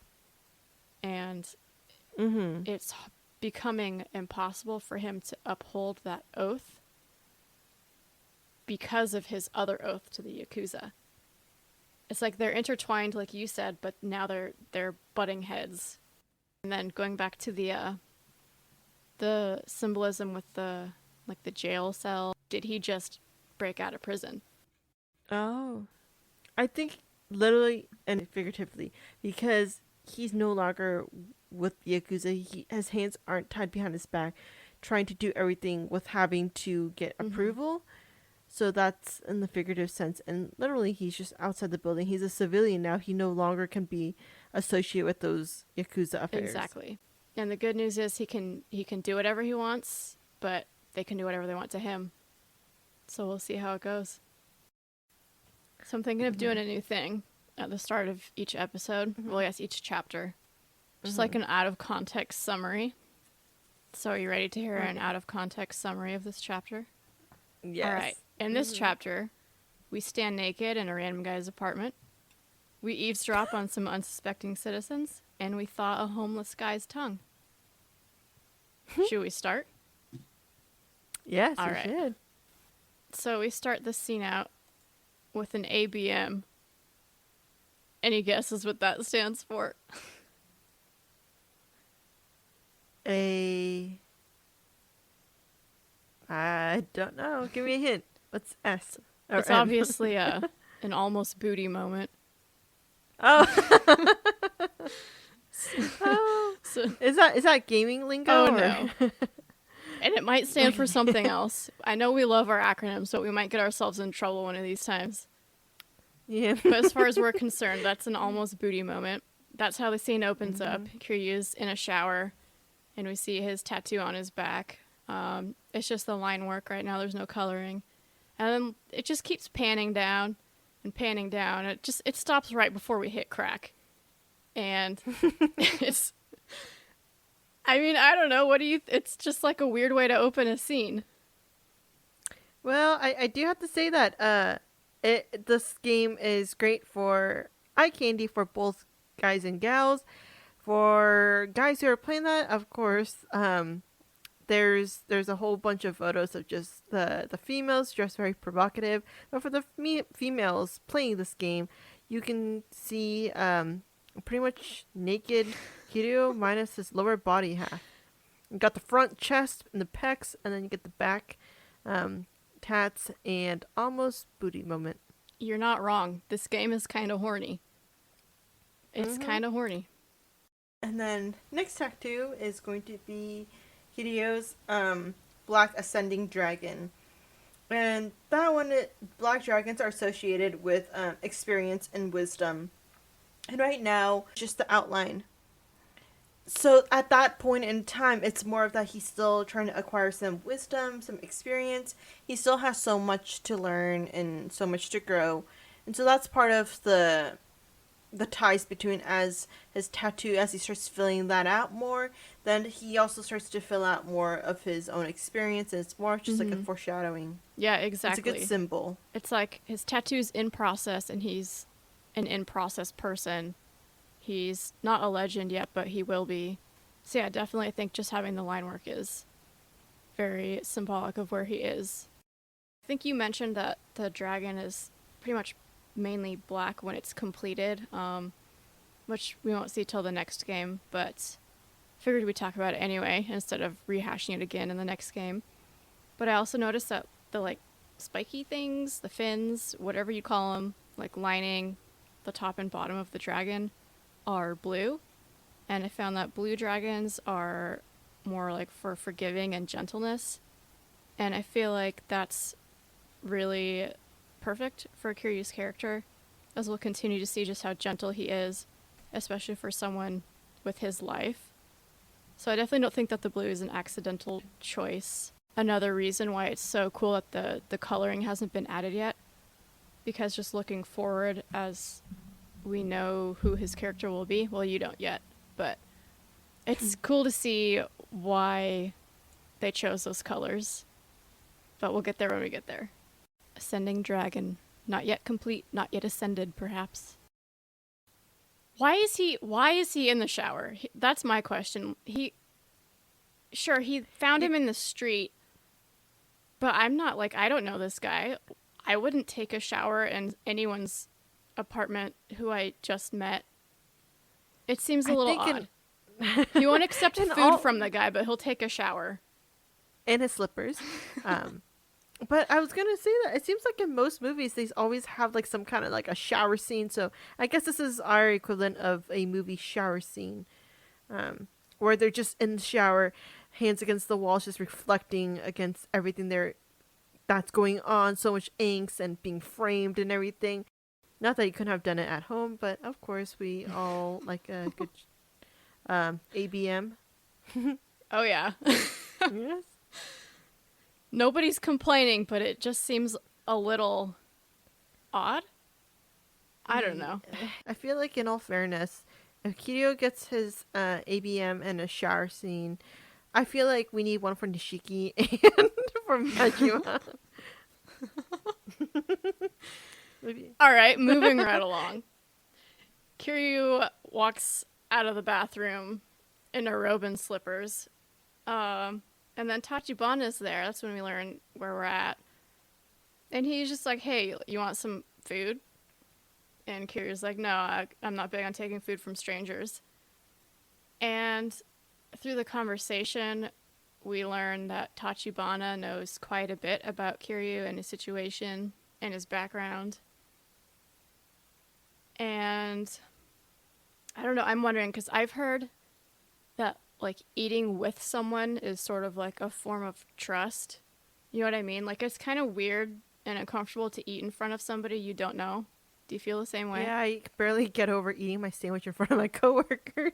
And it's becoming impossible for him to uphold that oath because of his other oath to the Yakuza. It's like they're intertwined, like you said, but now they're butting heads. And then going back to the symbolism with the jail cell, did he just break out of prison? Oh. I think literally and figuratively, because he's no longer with the Yakuza. His hands aren't tied behind his back, trying to do everything with having to get approval. So that's in the figurative sense. And literally, he's just outside the building. He's a civilian now. He no longer can be associated with those Yakuza affairs. Exactly. And the good news is he can do whatever he wants, but they can do whatever they want to him. So we'll see how it goes. So I'm thinking of doing a new thing at the start of each episode. Well, yes, each chapter. Just like an out of context summary. So are you ready to hear an out of context summary of this chapter? Yes. All right. In this chapter, we stand naked in a random guy's apartment. We eavesdrop on some unsuspecting citizens, and we thaw a homeless guy's tongue. Should we start? Yes, All we right. should. So we start this scene out with an ABM. Any guesses what that stands for? I don't know. Give me a hint. What's S? Or It's M? obviously an almost booty moment. Oh. So, Is that gaming lingo? oh or- no. And it might stand for something else. I know we love our acronyms, but we might get ourselves in trouble one of these times. Yeah. But as far as we're concerned, that's an almost booty moment. That's how the scene opens up. Kiryu's in a shower, and we see his tattoo on his back. It's just the line work right now. There's no coloring. And then it just keeps panning down and panning down. It stops right before we hit crack. And it's... I mean, I don't know. It's just like a weird way to open a scene. Well, I do have to say that this game is great for eye candy for both guys and gals. For guys who are playing that, of course, there's a whole bunch of photos of just the females dressed very provocative. But for the females playing this game, you can see pretty much naked Kiryu minus his lower body half. You got the front chest and the pecs, and then you get the back tats and almost booty moment. You're not wrong. This game is kind of horny. It's kind of horny. And then next tattoo is going to be Hideo's Black Ascending Dragon. And that one, black dragons are associated with experience and wisdom. And right now, just the outline. So at that point in time, it's more of that he's still trying to acquire some wisdom, some experience. He still has so much to learn and so much to grow. And so that's part of the ties between as his tattoo, as he starts filling that out more, then he also starts to fill out more of his own experience, and it's more just like a foreshadowing. Yeah, exactly. It's a good symbol. It's like his tattoo's in process, and he's an in-process person. He's not a legend yet, but he will be. So yeah, definitely I think just having the line work is very symbolic of where he is. I think you mentioned that the dragon is pretty much mainly black when it's completed, which we won't see till the next game, but figured we'd talk about it anyway instead of rehashing it again in the next game. But I also noticed that the like spiky things, the fins, whatever you call them, like lining the top and bottom of the dragon are blue. And I found that blue dragons are more like for forgiving and gentleness. And I feel like that's really perfect for Kiryu's character, as we'll continue to see just how gentle he is, especially for someone with his life. So I definitely don't think that the blue is an accidental choice. Another reason why it's so cool that the coloring hasn't been added yet, because just looking forward as we know who his character will be, well, you don't yet, but it's cool to see why they chose those colors. But we'll get there when we get there. Ascending dragon. Not yet complete, not yet ascended, perhaps. Why is he in the shower? That's my question. He found him in the street, but I'm not like, I don't know this guy. I wouldn't take a shower in anyone's apartment who I just met. It seems a little odd. He won't accept food from the guy, but he'll take a shower. And his slippers. But I was going to say that it seems like in most movies, they always have like some kind of like a shower scene. So I guess this is our equivalent of a movie shower scene. Where they're just in the shower, hands against the walls, just reflecting against everything they're that's going on, so much angst and being framed and everything. Not that you couldn't have done it at home, but of course we all like a good ABM. Oh, yeah. Yes. Nobody's complaining, but it just seems a little odd. I don't know. I feel like, in all fairness, if Kiryu gets his ABM in a shower scene, I feel like we need one for Nishiki and for Majima. Maybe. All right, moving right along. Kiryu walks out of the bathroom in a robe and slippers. And then Tachibana's there. That's when we learn where we're at. And he's just like, hey, you want some food? And Kiryu's like, no, I'm not big on taking food from strangers. And through the conversation, we learn that Tachibana knows quite a bit about Kiryu and his situation and his background. And I don't know, I'm wondering, because I've heard that, like, eating with someone is sort of like a form of trust. You know what I mean? Like, it's kind of weird and uncomfortable to eat in front of somebody you don't know. Do you feel the same way? Yeah, I barely get over eating my sandwich in front of my coworkers.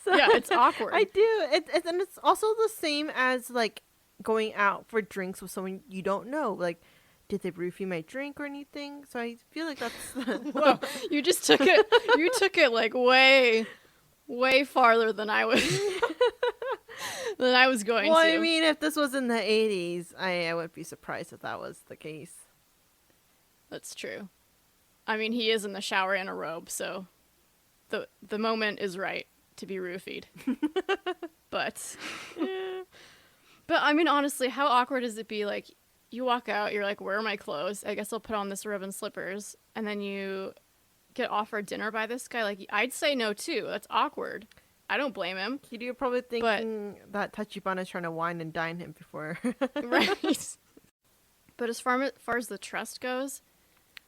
So Yeah, it's awkward. I do. And it's also the same as, like, going out for drinks with someone you don't know. Like, did they roofie my drink or anything? So I feel like that's... Whoa, you just took it. You took it like way farther than I was going Well, to. I mean, if this was in the 80s, I wouldn't be surprised if that was the case. That's true. I mean, he is in the shower in a robe, so the moment is right to be roofied. But I mean, honestly, how awkward does it be? Like, you walk out, you're like, where are my clothes? I guess I'll put on this robe and slippers. And then you get offered dinner by this guy. Like, I'd say no, too. That's awkward. I don't blame him. You're probably thinking that Tachibana's trying to wine and dine him before. Right. But as far as the trust goes,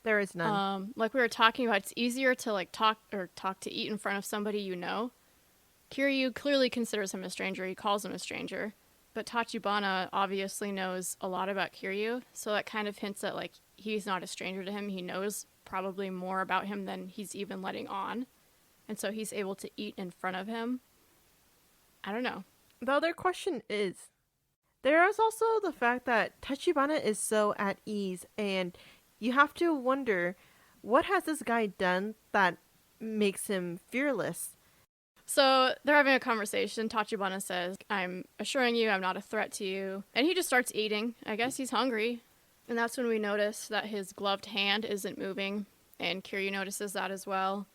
there is none. like we were talking about, it's easier to, like, talk to eat in front of somebody you know. Kiryu clearly considers him a stranger. He calls him a stranger. But Tachibana obviously knows a lot about Kiryu, so that kind of hints at, like, he's not a stranger to him. He knows probably more about him than he's even letting on. And so he's able to eat in front of him. I don't know. The other question is, there is also the fact that Tachibana is so at ease, and you have to wonder, what has this guy done that makes him fearless? So they're having a conversation. Tachibana says, I'm assuring you I'm not a threat to you. And he just starts eating. I guess he's hungry. And that's when we notice that his gloved hand isn't moving. And Kiryu notices that as well.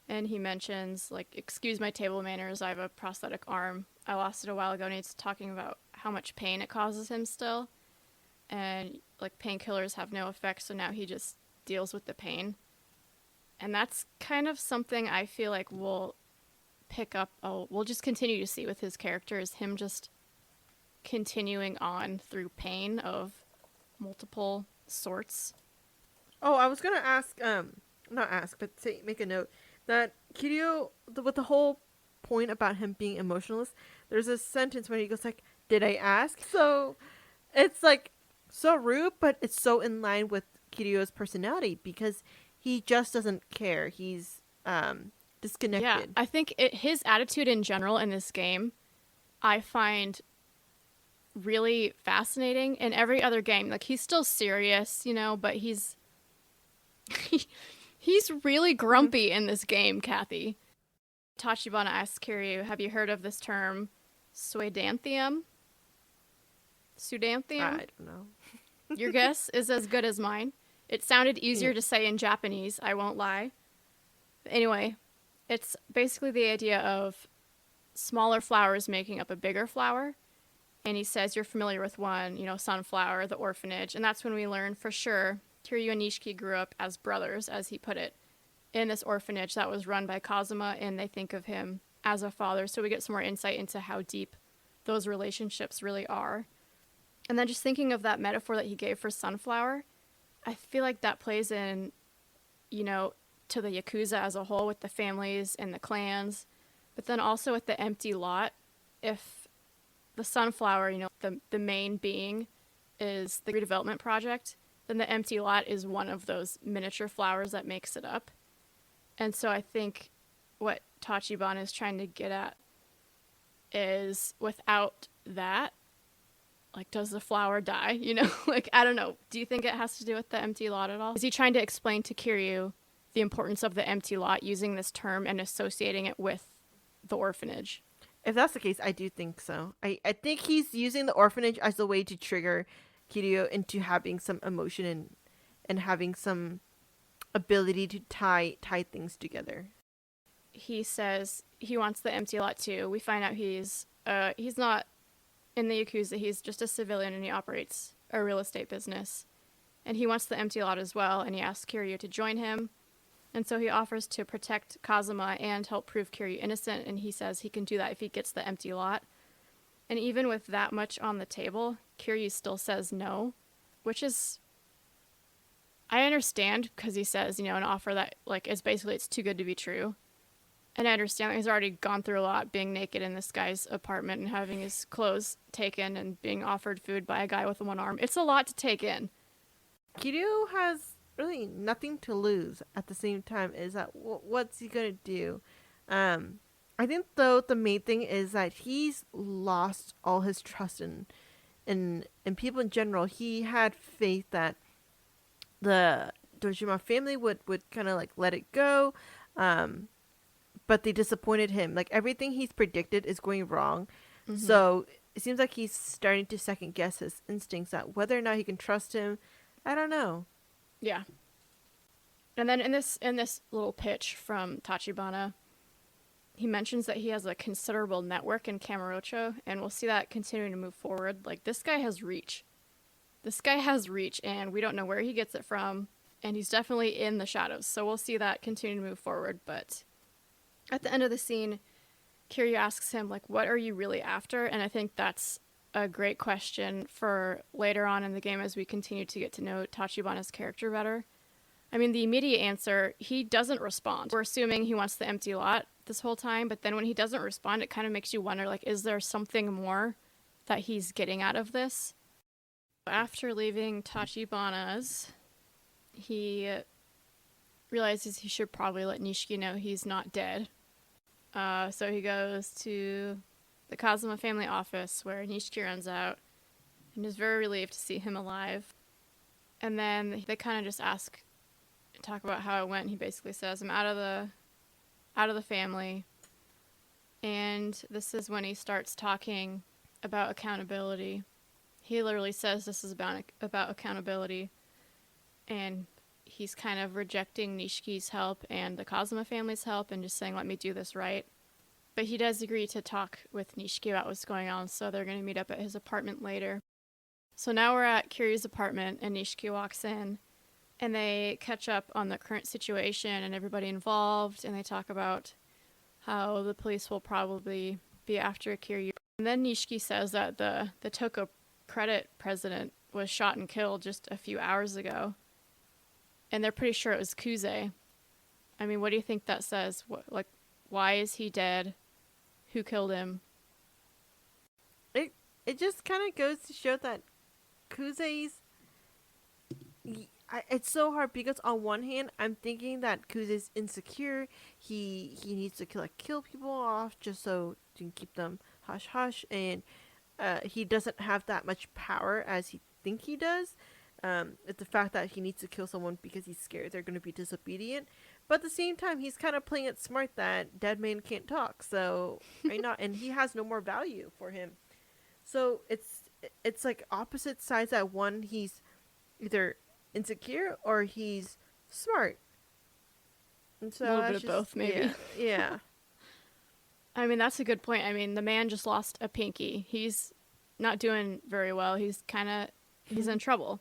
And he mentions, like, excuse my table manners, I have a prosthetic arm. I lost it a while ago, and he's talking about how much pain it causes him still. And, like, painkillers have no effect, so now he just deals with the pain. And that's kind of something I feel like we'll just continue to see with his character, is him just continuing on through pain of multiple sorts. Oh, I was gonna ask, make a note that Kiryu, with the whole point about him being emotionless, there's a sentence where he goes like, "Did I ask?" So it's like so rude, but it's so in line with Kiryu's personality because he just doesn't care. He's disconnected. Yeah, I think his attitude in general in this game, I find really fascinating. In every other game, like, he's still serious, you know, but he's really grumpy in this game, Kathy. Tachibana asks Kiryu, have you heard of this term, Suidanthium? Sudanthium? I don't know. Your guess is as good as mine. It sounded easier to say in Japanese, I won't lie. But anyway, it's basically the idea of smaller flowers making up a bigger flower. And he says you're familiar with one, you know, Sunflower, the orphanage. And that's when we learn for sure Kiryu and Nishiki grew up as brothers, as he put it, in this orphanage that was run by Kazuma, and they think of him as a father. So we get some more insight into how deep those relationships really are. And then just thinking of that metaphor that he gave for Sunflower, I feel like that plays in, you know, to the Yakuza as a whole with the families and the clans, but then also with the empty lot. If the Sunflower, you know, the main being is the redevelopment project, then the empty lot is one of those miniature flowers that makes it up. And so I think what Tachibana is trying to get at is without that, like, does the flower die? You know, like, I don't know. Do you think it has to do with the empty lot at all? Is he trying to explain to Kiryu the importance of the empty lot using this term and associating it with the orphanage? If that's the case, I do think so. I think he's using the orphanage as a way to trigger Kiryu into having some emotion and having some ability to tie things together. He says he wants the empty lot too. We find out he's not in the Yakuza. He's just a civilian and he operates a real estate business. And he wants the empty lot as well, and he asks Kiryu to join him. And so he offers to protect Kazuma and help prove Kiryu innocent, and he says he can do that if he gets the empty lot. And even with that much on the table, Kiryu still says no, which is, I understand, because he says, you know, an offer that, like, is basically, it's too good to be true. And I understand that he's already gone through a lot, being naked in this guy's apartment and having his clothes taken and being offered food by a guy with one arm. It's a lot to take in. Kiryu has really nothing to lose at the same time. Is that what's he gonna do? I think though the main thing is that he's lost all his trust in people in general. He had faith that the Dojima family would kind of like let it go, but they disappointed him. Like everything he's predicted is going wrong. Mm-hmm. So it seems like he's starting to second guess his instincts that whether or not he can trust him. I don't know. Yeah. And then in this little pitch from Tachibana, he mentions that he has a considerable network in Kamurocho, and we'll see that continuing to move forward. Like, this guy has reach. This guy has reach, and we don't know where he gets it from, and he's definitely in the shadows. So we'll see that continue to move forward. But at the end of the scene, Kiryu asks him, like, what are you really after? And I think that's a great question for later on in the game as we continue to get to know Tachibana's character better. I mean, the immediate answer, he doesn't respond. We're assuming he wants the empty lot this whole time, but then when he doesn't respond, it kind of makes you wonder, like, is there something more that he's getting out of this? After leaving Tachibana's, he realizes he should probably let Nishiki know he's not dead. So he goes to the Kazuma family office where Nishiki runs out and is very relieved to see him alive. And then they kind of just talk about how it went. He basically says, I'm out of the family. And this is when he starts talking about accountability. He literally says this is about accountability. And he's kind of rejecting Nishiki's help and the Kazuma family's help and just saying, let me do this right. But he does agree to talk with Nishiki about what's going on, so they're going to meet up at his apartment later. So now we're at Kiryu's apartment, and Nishiki walks in, and they catch up on the current situation and everybody involved, and they talk about how the police will probably be after Kiryu. And then Nishiki says that the Toko Credit president was shot and killed just a few hours ago, and they're pretty sure it was Kuze. I mean, what do you think that says? Why is he dead? Who killed him? It just kind of goes to show that Kuze's... It's so hard because on one hand, I'm thinking that Kuze's insecure. He needs to kill people off just so to keep them hush hush, and he doesn't have that much power as he think he does. It's the fact that he needs to kill someone because he's scared they're going to be disobedient. But at the same time, he's kind of playing it smart that dead man can't talk. So, right now, and he has no more value for him. So it's like opposite sides. That one, he's either insecure or he's smart. And so a little bit of both, maybe. Yeah. I mean, that's a good point. I mean, the man just lost a pinky. He's not doing very well. He's in trouble.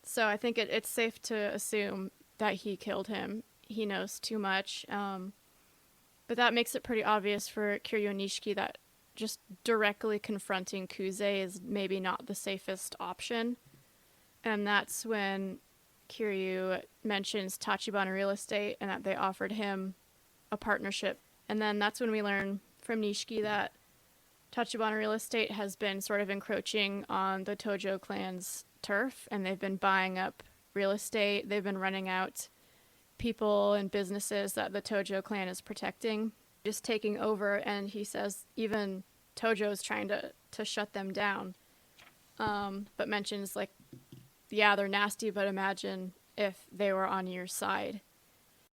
So I think it's safe to assume that he killed him. He knows too much. But that makes it pretty obvious for Kiryu and Nishiki that just directly confronting Kuze is maybe not the safest option. And that's when Kiryu mentions Tachibana Real Estate and that they offered him a partnership. And then that's when we learn from Nishiki that Tachibana Real Estate has been sort of encroaching on the Tojo clan's turf, and they've been buying up real estate. They've been running out people and businesses that the Tojo clan is protecting, just taking over. And he says even Tojo is trying to shut them down, but mentions, like, yeah, they're nasty, but imagine if they were on your side.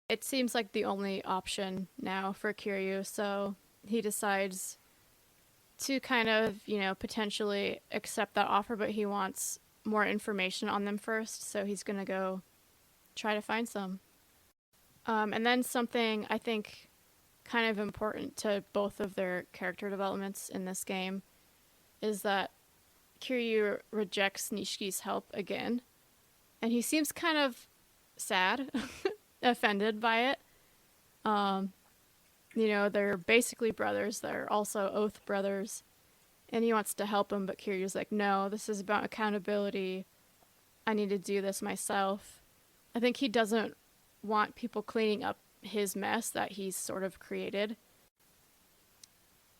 It seems like the only option now for Kiryu, so he decides to kind of, potentially accept that offer, but he wants more information on them first, so he's going to go try to find some. And then something I think kind of important to both of their character developments in this game is that Kiryu rejects Nishiki's help again, and he seems kind of sad, offended by it. They're basically brothers. They're also oath brothers. And he wants to help him, but Kiryu's like, no, this is about accountability. I need to do this myself. I think he doesn't want people cleaning up his mess that he's sort of created.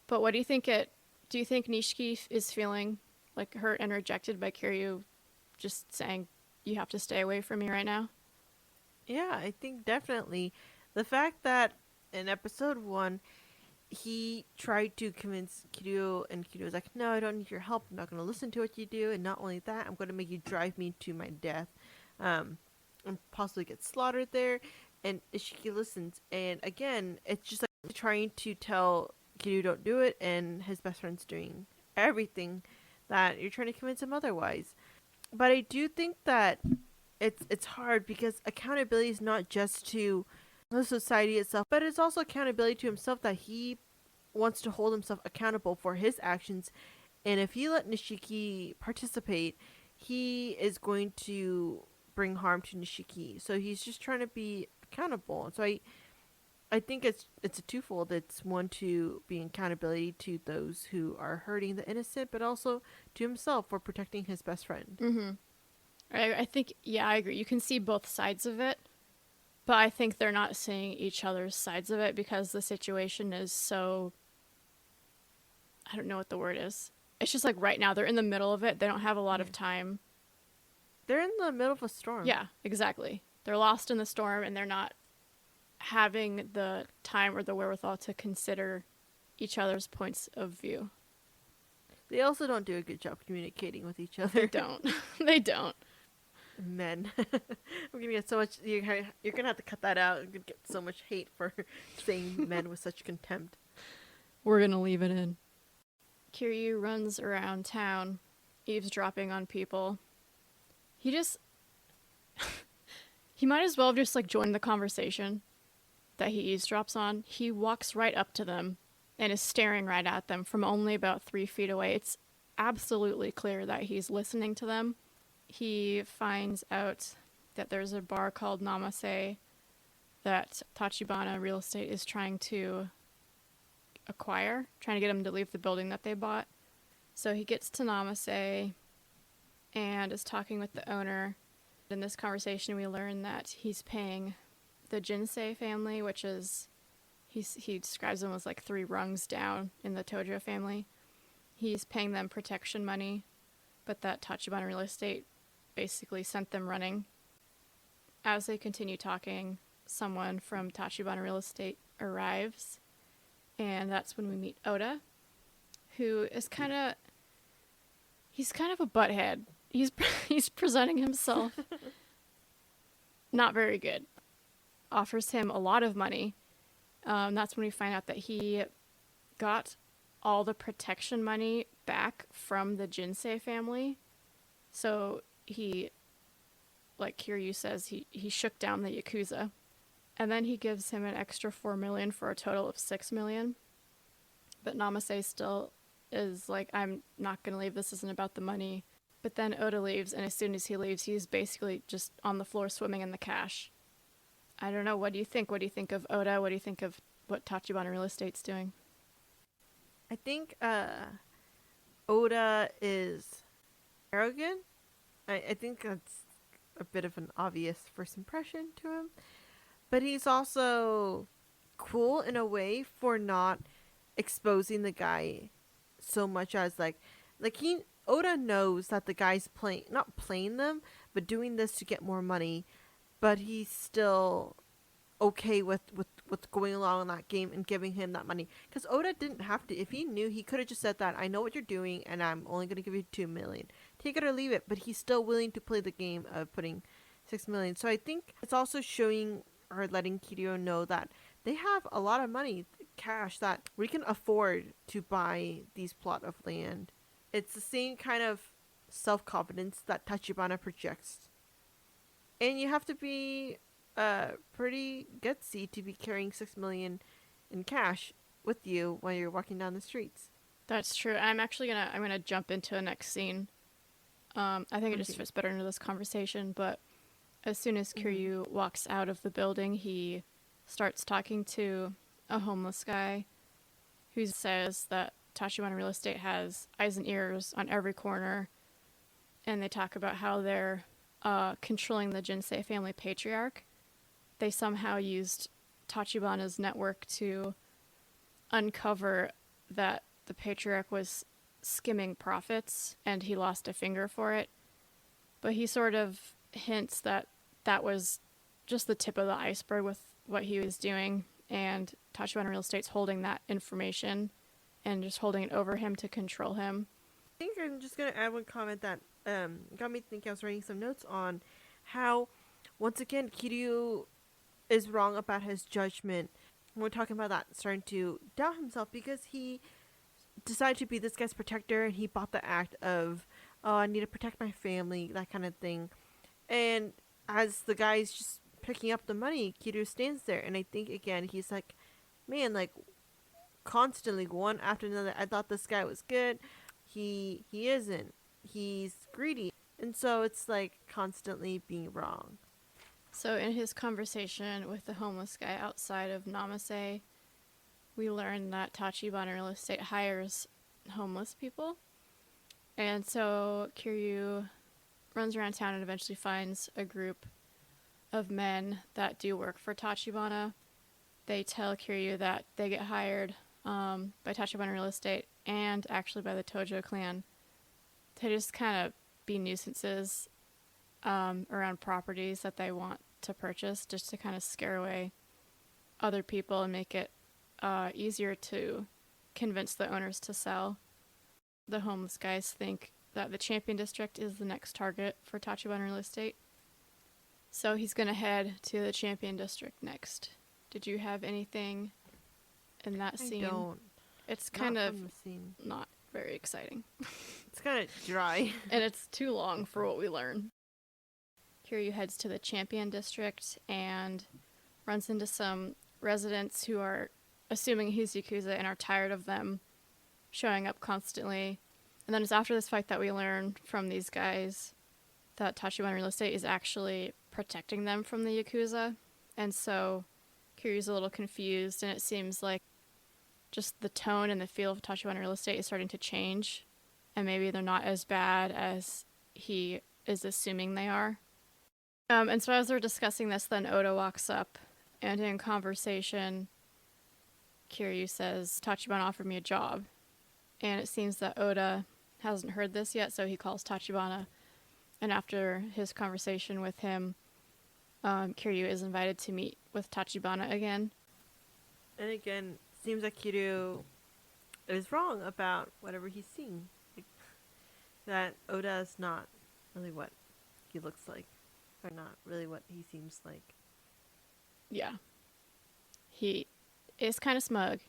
But what do you think do you think Nishiki is feeling, like, hurt and rejected by Kiryu just saying, you have to stay away from me right now? Yeah, I think definitely. The fact that in episode 1, he tried to convince Kiryu, and Kiryu was like, no, I don't need your help. I'm not going to listen to what you do. And not only that, I'm going to make you drive me to my death. And possibly get slaughtered there. And Ishiki listens. And again, it's just like trying to tell Kiryu don't do it, and his best friend's doing everything that you're trying to convince him otherwise. But I do think that it's hard, because accountability is not just to the society itself, but it's also accountability to himself, that he wants to hold himself accountable for his actions. And if he let Nishiki participate, he is going to bring harm to Nishiki. So he's just trying to be accountable. So I think it's a twofold. It's one, to be accountability to those who are hurting the innocent, but also to himself for protecting his best friend. Mm-hmm. I think, yeah, I agree. You can see both sides of it, but I think they're not seeing each other's sides of it because the situation is so, I don't know what the word is. It's just like right now they're in the middle of it. They don't have a lot of time. They're in the middle of a storm. Yeah, exactly. They're lost in the storm, and they're not having the time or the wherewithal to consider each other's points of view. They also don't do a good job communicating with each other. They don't. They don't. Men. I'm gonna get so much. You're gonna have to cut that out. I'm gonna get so much hate for saying men with such contempt. We're gonna leave it in. Kiryu runs around town, eavesdropping on people. He might as well have just, like, joined the conversation that he eavesdrops on. He walks right up to them and is staring right at them from only about 3 feet away. It's absolutely clear that he's listening to them. He finds out that there's a bar called Namase that Tachibana Real Estate is trying to acquire, trying to get him to leave the building that they bought. So he gets to Namase and is talking with the owner. In this conversation, we learn that he's paying the Jinsei family, which is, he describes them as like 3 rungs down in the Tojo family. He's paying them protection money, but that Tachibana Real Estate basically sent them running. As they continue talking, someone from Tachibana Real Estate arrives, and that's when we meet Oda, who is he's kind of a butthead. He's presenting himself not very good. Offers him a lot of money. That's when we find out that he got all the protection money back from the Jinsei family. So he, like Kiryu says, he shook down the Yakuza. And then he gives him an extra 4 million for a total of 6 million. But Namase still is like, I'm not going to leave. This isn't about the money. But then Oda leaves, and as soon as he leaves, he's basically just on the floor swimming in the cash. I don't know. What do you think? What do you think of Oda? What do you think of what Tachibana Real Estate's doing? I think Oda is arrogant. I think that's a bit of an obvious first impression to him. But he's also cool in a way for not exposing the guy so much as like he Oda knows that the guy's playing, not playing them, but doing this to get more money, but he's still okay with going along in that game and giving him that money, because Oda didn't have to. If he knew, he could have just said that, I know what you're doing and I'm only going to give you 2 million, take it or leave it, but he's still willing to play the game of putting 6 million. So I think it's also showing or letting Kiryu know that they have a lot of money, cash, that we can afford to buy these plot of land. It's the same kind of self-confidence that Tachibana projects, and you have to be pretty gutsy to be carrying 6 million in cash with you while you're walking down the streets. That's true. I'm gonna jump into the next scene. I think it just fits better into this conversation, but as soon as Kiryu walks out of the building, he starts talking to a homeless guy who says that Tachibana Real Estate has eyes and ears on every corner, and they talk about how they're controlling the Jinsei family patriarch. They somehow used Tachibana's network to uncover that the patriarch was skimming profits and he lost a finger for it. But he sort of hints that that was just the tip of the iceberg with what he was doing, and Tachibana Real Estate's holding that information and just holding it over him to control him. I think I'm just going to add one comment that got me thinking. I was writing some notes on how, once again, Kiryu is wrong about his judgment. We're talking about that, starting to doubt himself, because he decided to be this guy's protector, and he bought the act of, oh, I need to protect my family, that kind of thing. And as the guy's just picking up the money, Kiryu stands there, and I think, again, he's like, man, like, constantly, one after another, I thought this guy was good. He isn't. He's greedy. And so it's like constantly being wrong. So in his conversation with the homeless guy outside of Namasei, we learn that Tachibana Real Estate hires homeless people. And so Kiryu runs around town and eventually finds a group of men that do work for Tachibana. They tell Kiryu that they get hired by Tachibana Real Estate and actually by the Tojo clan to just kind of be nuisances around properties that they want to purchase, just to kind of scare away other people and make it easier to convince the owners to sell. The homeless guys think that the Champion District is the next target for Tachibana Real Estate, so he's going to head to the Champion District next. Did you have anything in that scene? I don't. It's kind of scene. Not very exciting. It's kind of dry. And it's too long for what we learn. Kiryu heads to the Champion District and runs into some residents who are assuming he's Yakuza and are tired of them showing up constantly. And then it's after this fight that we learn from these guys that Tachibana Real Estate is actually protecting them from the Yakuza. And so Kiryu's a little confused, and it seems like just the tone and the feel of Tachibana Real Estate is starting to change, and maybe they're not as bad as he is assuming they are. And so as they're discussing this, then Oda walks up, and in conversation, Kiryu says, Tachibana offered me a job. And it seems that Oda hasn't heard this yet, so he calls Tachibana, and after his conversation with him, Kiryu is invited to meet with Tachibana again. And again, seems like Kiryu is wrong about whatever he's seeing. Like, that Oda is not really what he looks like, or not really what he seems like. Yeah. He is kind of smug,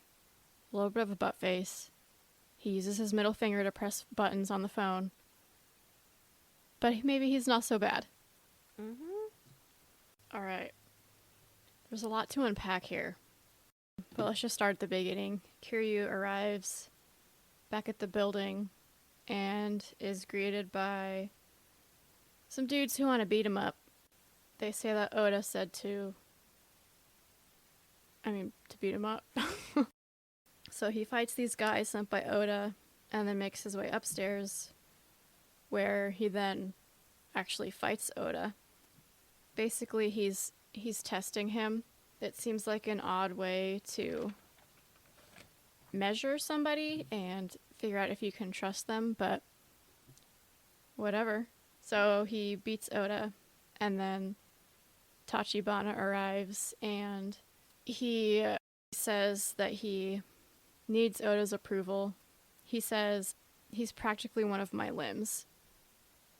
a little bit of a butt face. He uses his middle finger to press buttons on the phone. But maybe he's not so bad. Mm-hmm. Alright. There's a lot to unpack here. But let's just start at the beginning. Kiryu arrives back at the building and is greeted by some dudes who want to beat him up. They say that Oda said to beat him up. So he fights these guys sent by Oda and then makes his way upstairs, where he then actually fights Oda. Basically, he's testing him. It seems like an odd way to measure somebody and figure out if you can trust them, but whatever. So he beats Oda, and then Tachibana arrives, and he says that he needs Oda's approval. He says, he's practically one of my limbs.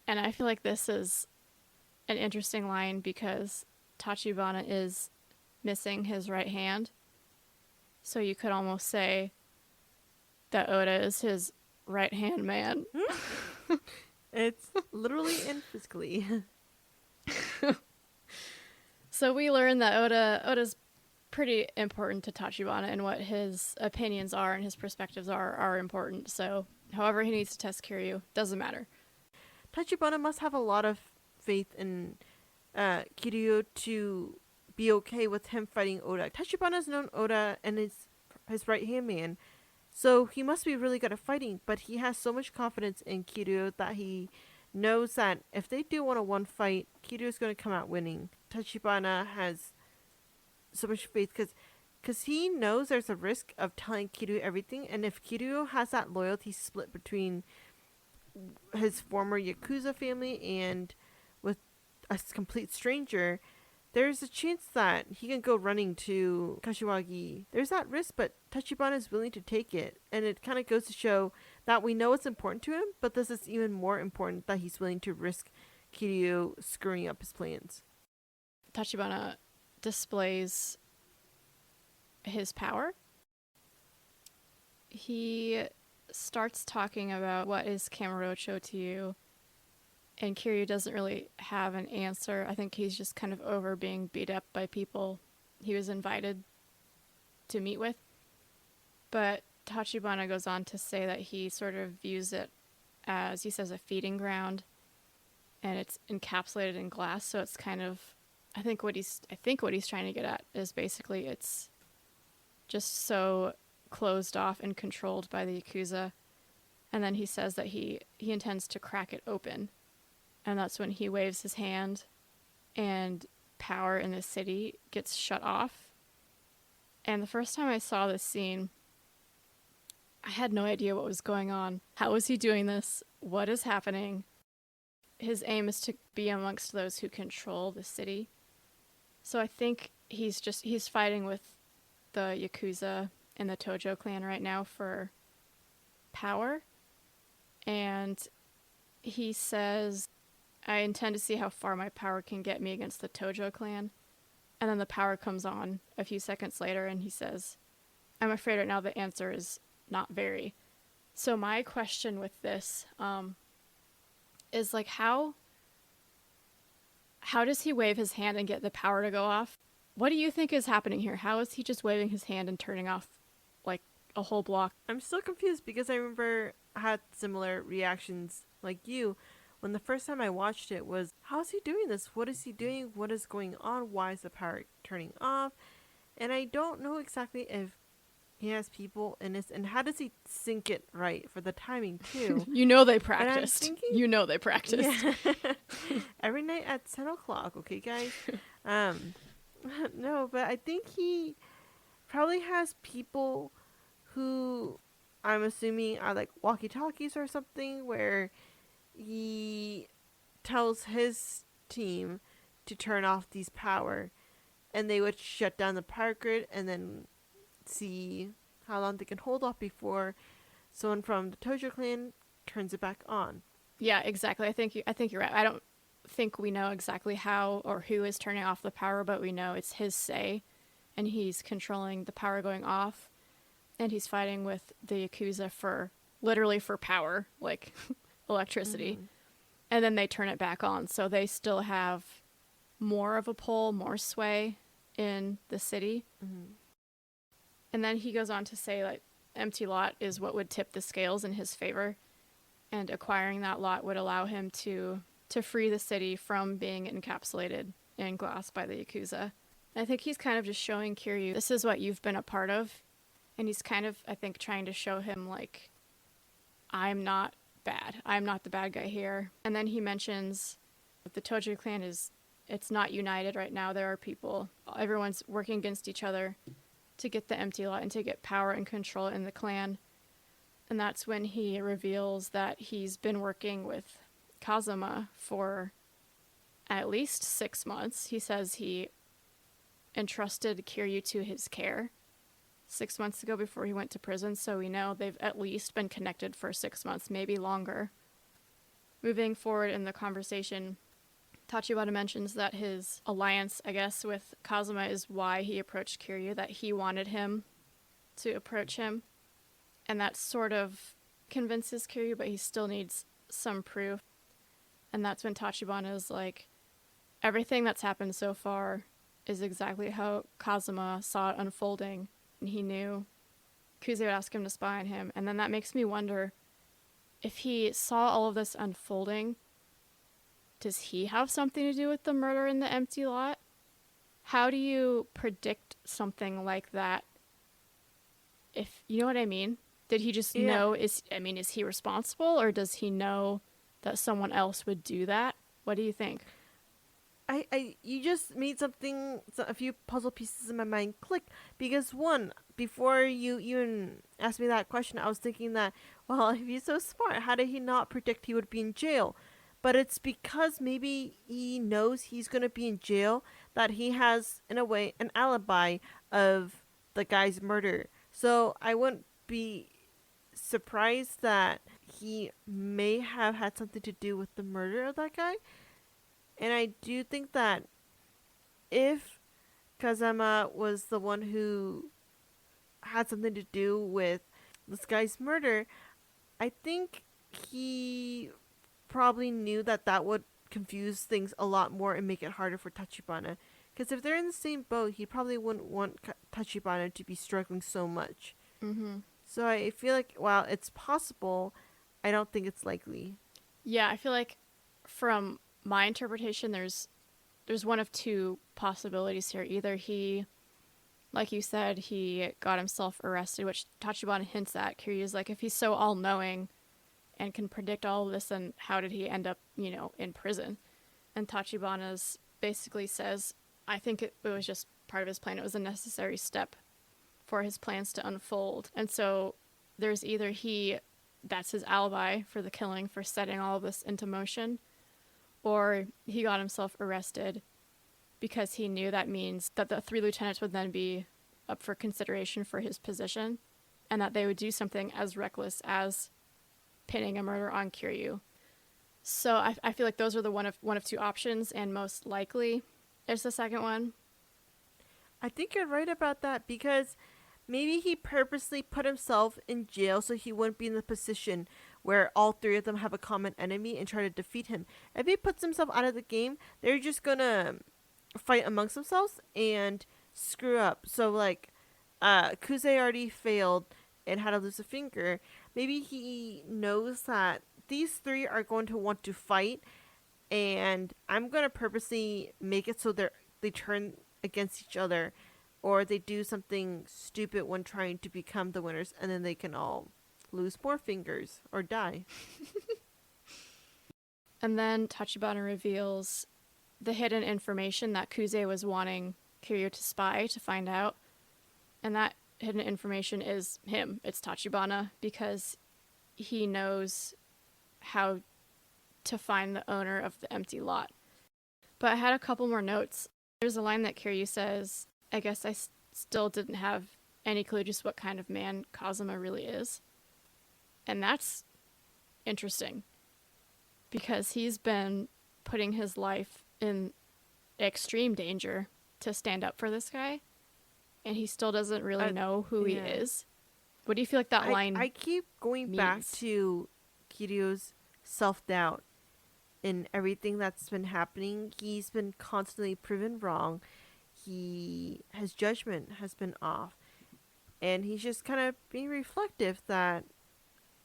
And I feel like this is an interesting line because Tachibana is missing his right hand. So you could almost say that Oda is his right-hand man. It's literally and physically. So we learn that Oda's pretty important to Tachibana, and what his opinions are and his perspectives are important. So however he needs to test Kiryu, doesn't matter. Tachibana must have a lot of faith in Kiryu to be okay with him fighting Oda. Tachibana's known Oda and his right-hand man, so he must be really good at fighting, but he has so much confidence in Kiryu that he knows that if they do one-on-one fight, Kiryu's going to come out winning. Tachibana has so much faith because he knows there's a risk of telling Kiryu everything, and if Kiryu has that loyalty split between his former Yakuza family and with a complete stranger, there's a chance that he can go running to Kashiwagi. There's that risk, but Tachibana is willing to take it, and it kind of goes to show that we know it's important to him, but this is even more important that he's willing to risk Kiryu screwing up his plans. Tachibana displays his power. He starts talking about what is Kamurocho to you, and Kiryu doesn't really have an answer. I think he's just kind of over being beat up by people he was invited to meet with. But Tachibana goes on to say that he sort of views it as, he says, a feeding ground, and it's encapsulated in glass, so it's kind of, I think what he's trying to get at is basically it's just so closed off and controlled by the Yakuza. And then he says that he intends to crack it open. And that's when he waves his hand and power in the city gets shut off. And the first time I saw this scene, I had no idea what was going on. How is he doing this? What is happening? His aim is to be amongst those who control the city. So I think he's fighting with the Yakuza and the Tojo clan right now for power. And he says, I intend to see how far my power can get me against the Tojo clan. And then the power comes on a few seconds later, and he says, I'm afraid right now the answer is not very. So my question with this is like, how does he wave his hand and get the power to go off? What do you think is happening here? How is he just waving his hand and turning off like a whole block? I'm still confused because I remember I had similar reactions like you when the first time I watched it was, how is he doing this? What is he doing? What is going on? Why is the power turning off? And I don't know exactly if he has people in this, and how does he sync it right for the timing too? You know they practiced. Yeah. Every night at 10 o'clock, okay guys? No, but I think he probably has people who I'm assuming are like walkie-talkies or something, where he tells his team to turn off these power, and they would shut down the power grid and then see how long they can hold off before someone from the Tojo clan turns it back on. Yeah, exactly. I think you're right. I don't think we know exactly how or who is turning off the power, but we know it's his say, and he's controlling the power going off, and he's fighting with the Yakuza for power, like electricity. Mm-hmm. And then they turn it back on, so they still have more of a pull, more sway in the city. Mm-hmm. And then he goes on to say, like, empty lot is what would tip the scales in his favor, and acquiring that lot would allow him to free the city from being encapsulated in glass by the Yakuza. I think he's kind of just showing Kiryu, this is what you've been a part of, and he's kind of, I think, trying to show him, like, I'm not bad. I'm not the bad guy here. And then he mentions that the Tojo clan it's not united right now. There are people, everyone's working against each other to get the empty lot and to get power and control in the clan. And that's when he reveals that he's been working with Kazuma for at least 6 months. He says he entrusted Kiryu to his care 6 months ago before he went to prison, so we know they've at least been connected for 6 months, maybe longer. Moving forward in the conversation, Tachibana mentions that his alliance, I guess, with Kazuma is why he approached Kiryu, that he wanted him to approach him. And that sort of convinces Kiryu, but he still needs some proof. And that's when Tachibana is like, everything that's happened so far is exactly how Kazuma saw it unfolding. And he knew Kuze would ask him to spy on him. And then that makes me wonder, if he saw all of this unfolding, does he have something to do with the murder in the empty lot? How do you predict something like that? If you know what I mean? Did he just know, is he responsible, or does he know that someone else would do that? What do you think? You just made a few puzzle pieces in my mind click, because one, before you even asked me that question, I was thinking that, well, if he's so smart, how did he not predict he would be in jail? But it's because maybe he knows he's going to be in jail, that he has, in a way, an alibi of the guy's murder. So I wouldn't be surprised that he may have had something to do with the murder of that guy. And I do think that if Kazama was the one who had something to do with this guy's murder, I think he probably knew that that would confuse things a lot more and make it harder for Tachibana. Because if they're in the same boat, he probably wouldn't want Tachibana to be struggling so much. Mm-hmm. So I feel like, while it's possible, I don't think it's likely. Yeah, I feel like from my interpretation, there's one of two possibilities here. Either he, like you said, he got himself arrested, which Tachibana hints at. Kiryu's like, if he's so all-knowing and can predict all of this, then how did he end up, in prison? And Tachibana's basically says, I think it was just part of his plan. It was a necessary step for his plans to unfold. And so there's either that's his alibi for the killing, for setting all of this into motion, or he got himself arrested because he knew that means that the three lieutenants would then be up for consideration for his position, and that they would do something as reckless as pinning a murder on Kiryu. So I feel like those are the one of two options, and most likely is the second one. I think you're right about that, because maybe he purposely put himself in jail so he wouldn't be in the position where all three of them have a common enemy and try to defeat him. If he puts himself out of the game, they're just gonna fight amongst themselves and screw up. So, like, Kuze already failed and had to lose a finger. Maybe he knows that these three are going to want to fight, and I'm gonna purposely make it so they turn against each other, or they do something stupid when trying to become the winners, and then they can all lose more fingers or die. And then Tachibana reveals the hidden information that Kuze was wanting Kiryu to spy to find out. And that hidden information is him. It's Tachibana, because he knows how to find the owner of the empty lot. But I had a couple more notes. There's a line that Kiryu says, I guess I still didn't have any clue just what kind of man Kazuma really is. And that's interesting, because he's been putting his life in extreme danger to stand up for this guy, and he still doesn't really know who he is. What do you feel like that line I keep going means? Back to Kiryu's self-doubt in everything that's been happening. He's been constantly proven wrong. His judgment has been off, and he's just kind of being reflective that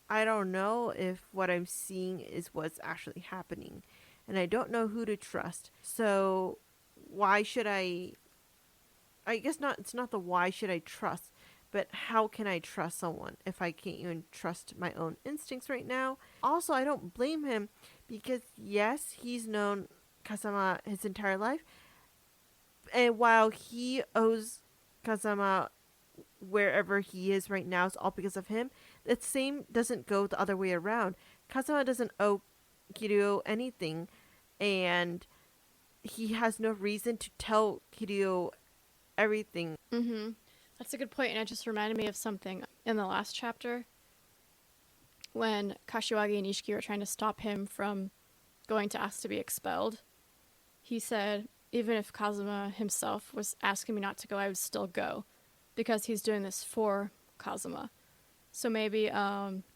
I don't know if what I'm seeing is what's actually happening, and I don't know who to trust. So why should I guess not, it's not the why should I trust, but how can I trust someone if I can't even trust my own instincts right now? Also, I don't blame him, because yes, he's known Kazama his entire life, and while he owes Kazama wherever he is right now is all because of him, The same doesn't go the other way around. Kazuma doesn't owe Kiryu anything, and he has no reason to tell Kiryu everything. Mm-hmm. That's a good point, and it just reminded me of something in the last chapter when Kashiwagi and Ishiki were trying to stop him from going to ask to be expelled. He said, even if Kazuma himself was asking me not to go, I would still go, because he's doing this for Kazuma. So maybe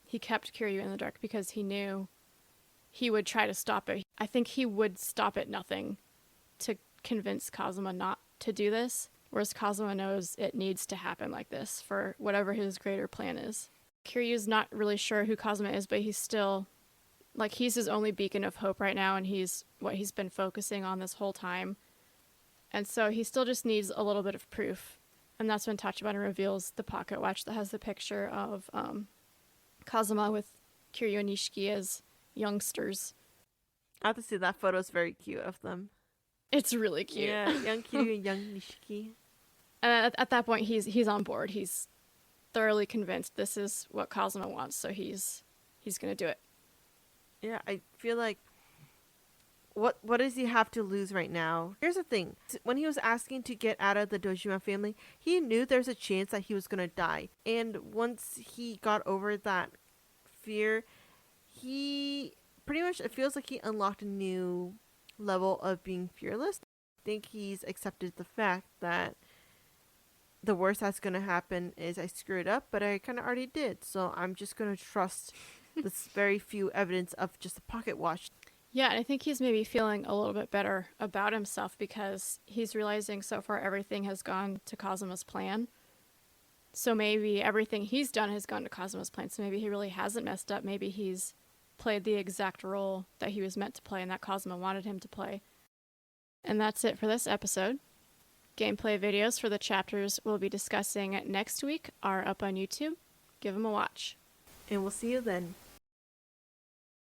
he kept Kiryu in the dark because he knew he would try to stop it. I think he would stop at nothing to convince Kazuma not to do this, whereas Kazuma knows it needs to happen like this for whatever his greater plan is. Kiryu's not really sure who Kazuma is, but he's still, like, he's his only beacon of hope right now, and he's what he's been focusing on this whole time. And so he still just needs a little bit of proof. And that's when Tachibana reveals the pocket watch that has the picture of Kazuma with Kiryu and Nishiki as youngsters. I have to say that photo is very cute of them. It's really cute. Yeah, young Kiryu and young Nishiki. And at that point, he's on board. He's thoroughly convinced this is what Kazuma wants, so he's gonna do it. Yeah, I feel like what does he have to lose right now? Here's the thing. When he was asking to get out of the Dojima family, he knew there's a chance that he was going to die. And once he got over that fear, he pretty much, it feels like he unlocked a new level of being fearless. I think he's accepted the fact that the worst that's going to happen is I screwed up, but I kind of already did. So I'm just going to trust this very few evidence of just a pocket watch. Yeah, and I think he's maybe feeling a little bit better about himself because he's realizing so far everything has gone to Kazuma's plan. So maybe everything he's done has gone to Kazuma's plan. So maybe he really hasn't messed up. Maybe he's played the exact role that he was meant to play and that Kazuma wanted him to play. And that's it for this episode. Gameplay videos for the chapters we'll be discussing next week are up on YouTube. Give them a watch. And we'll see you then.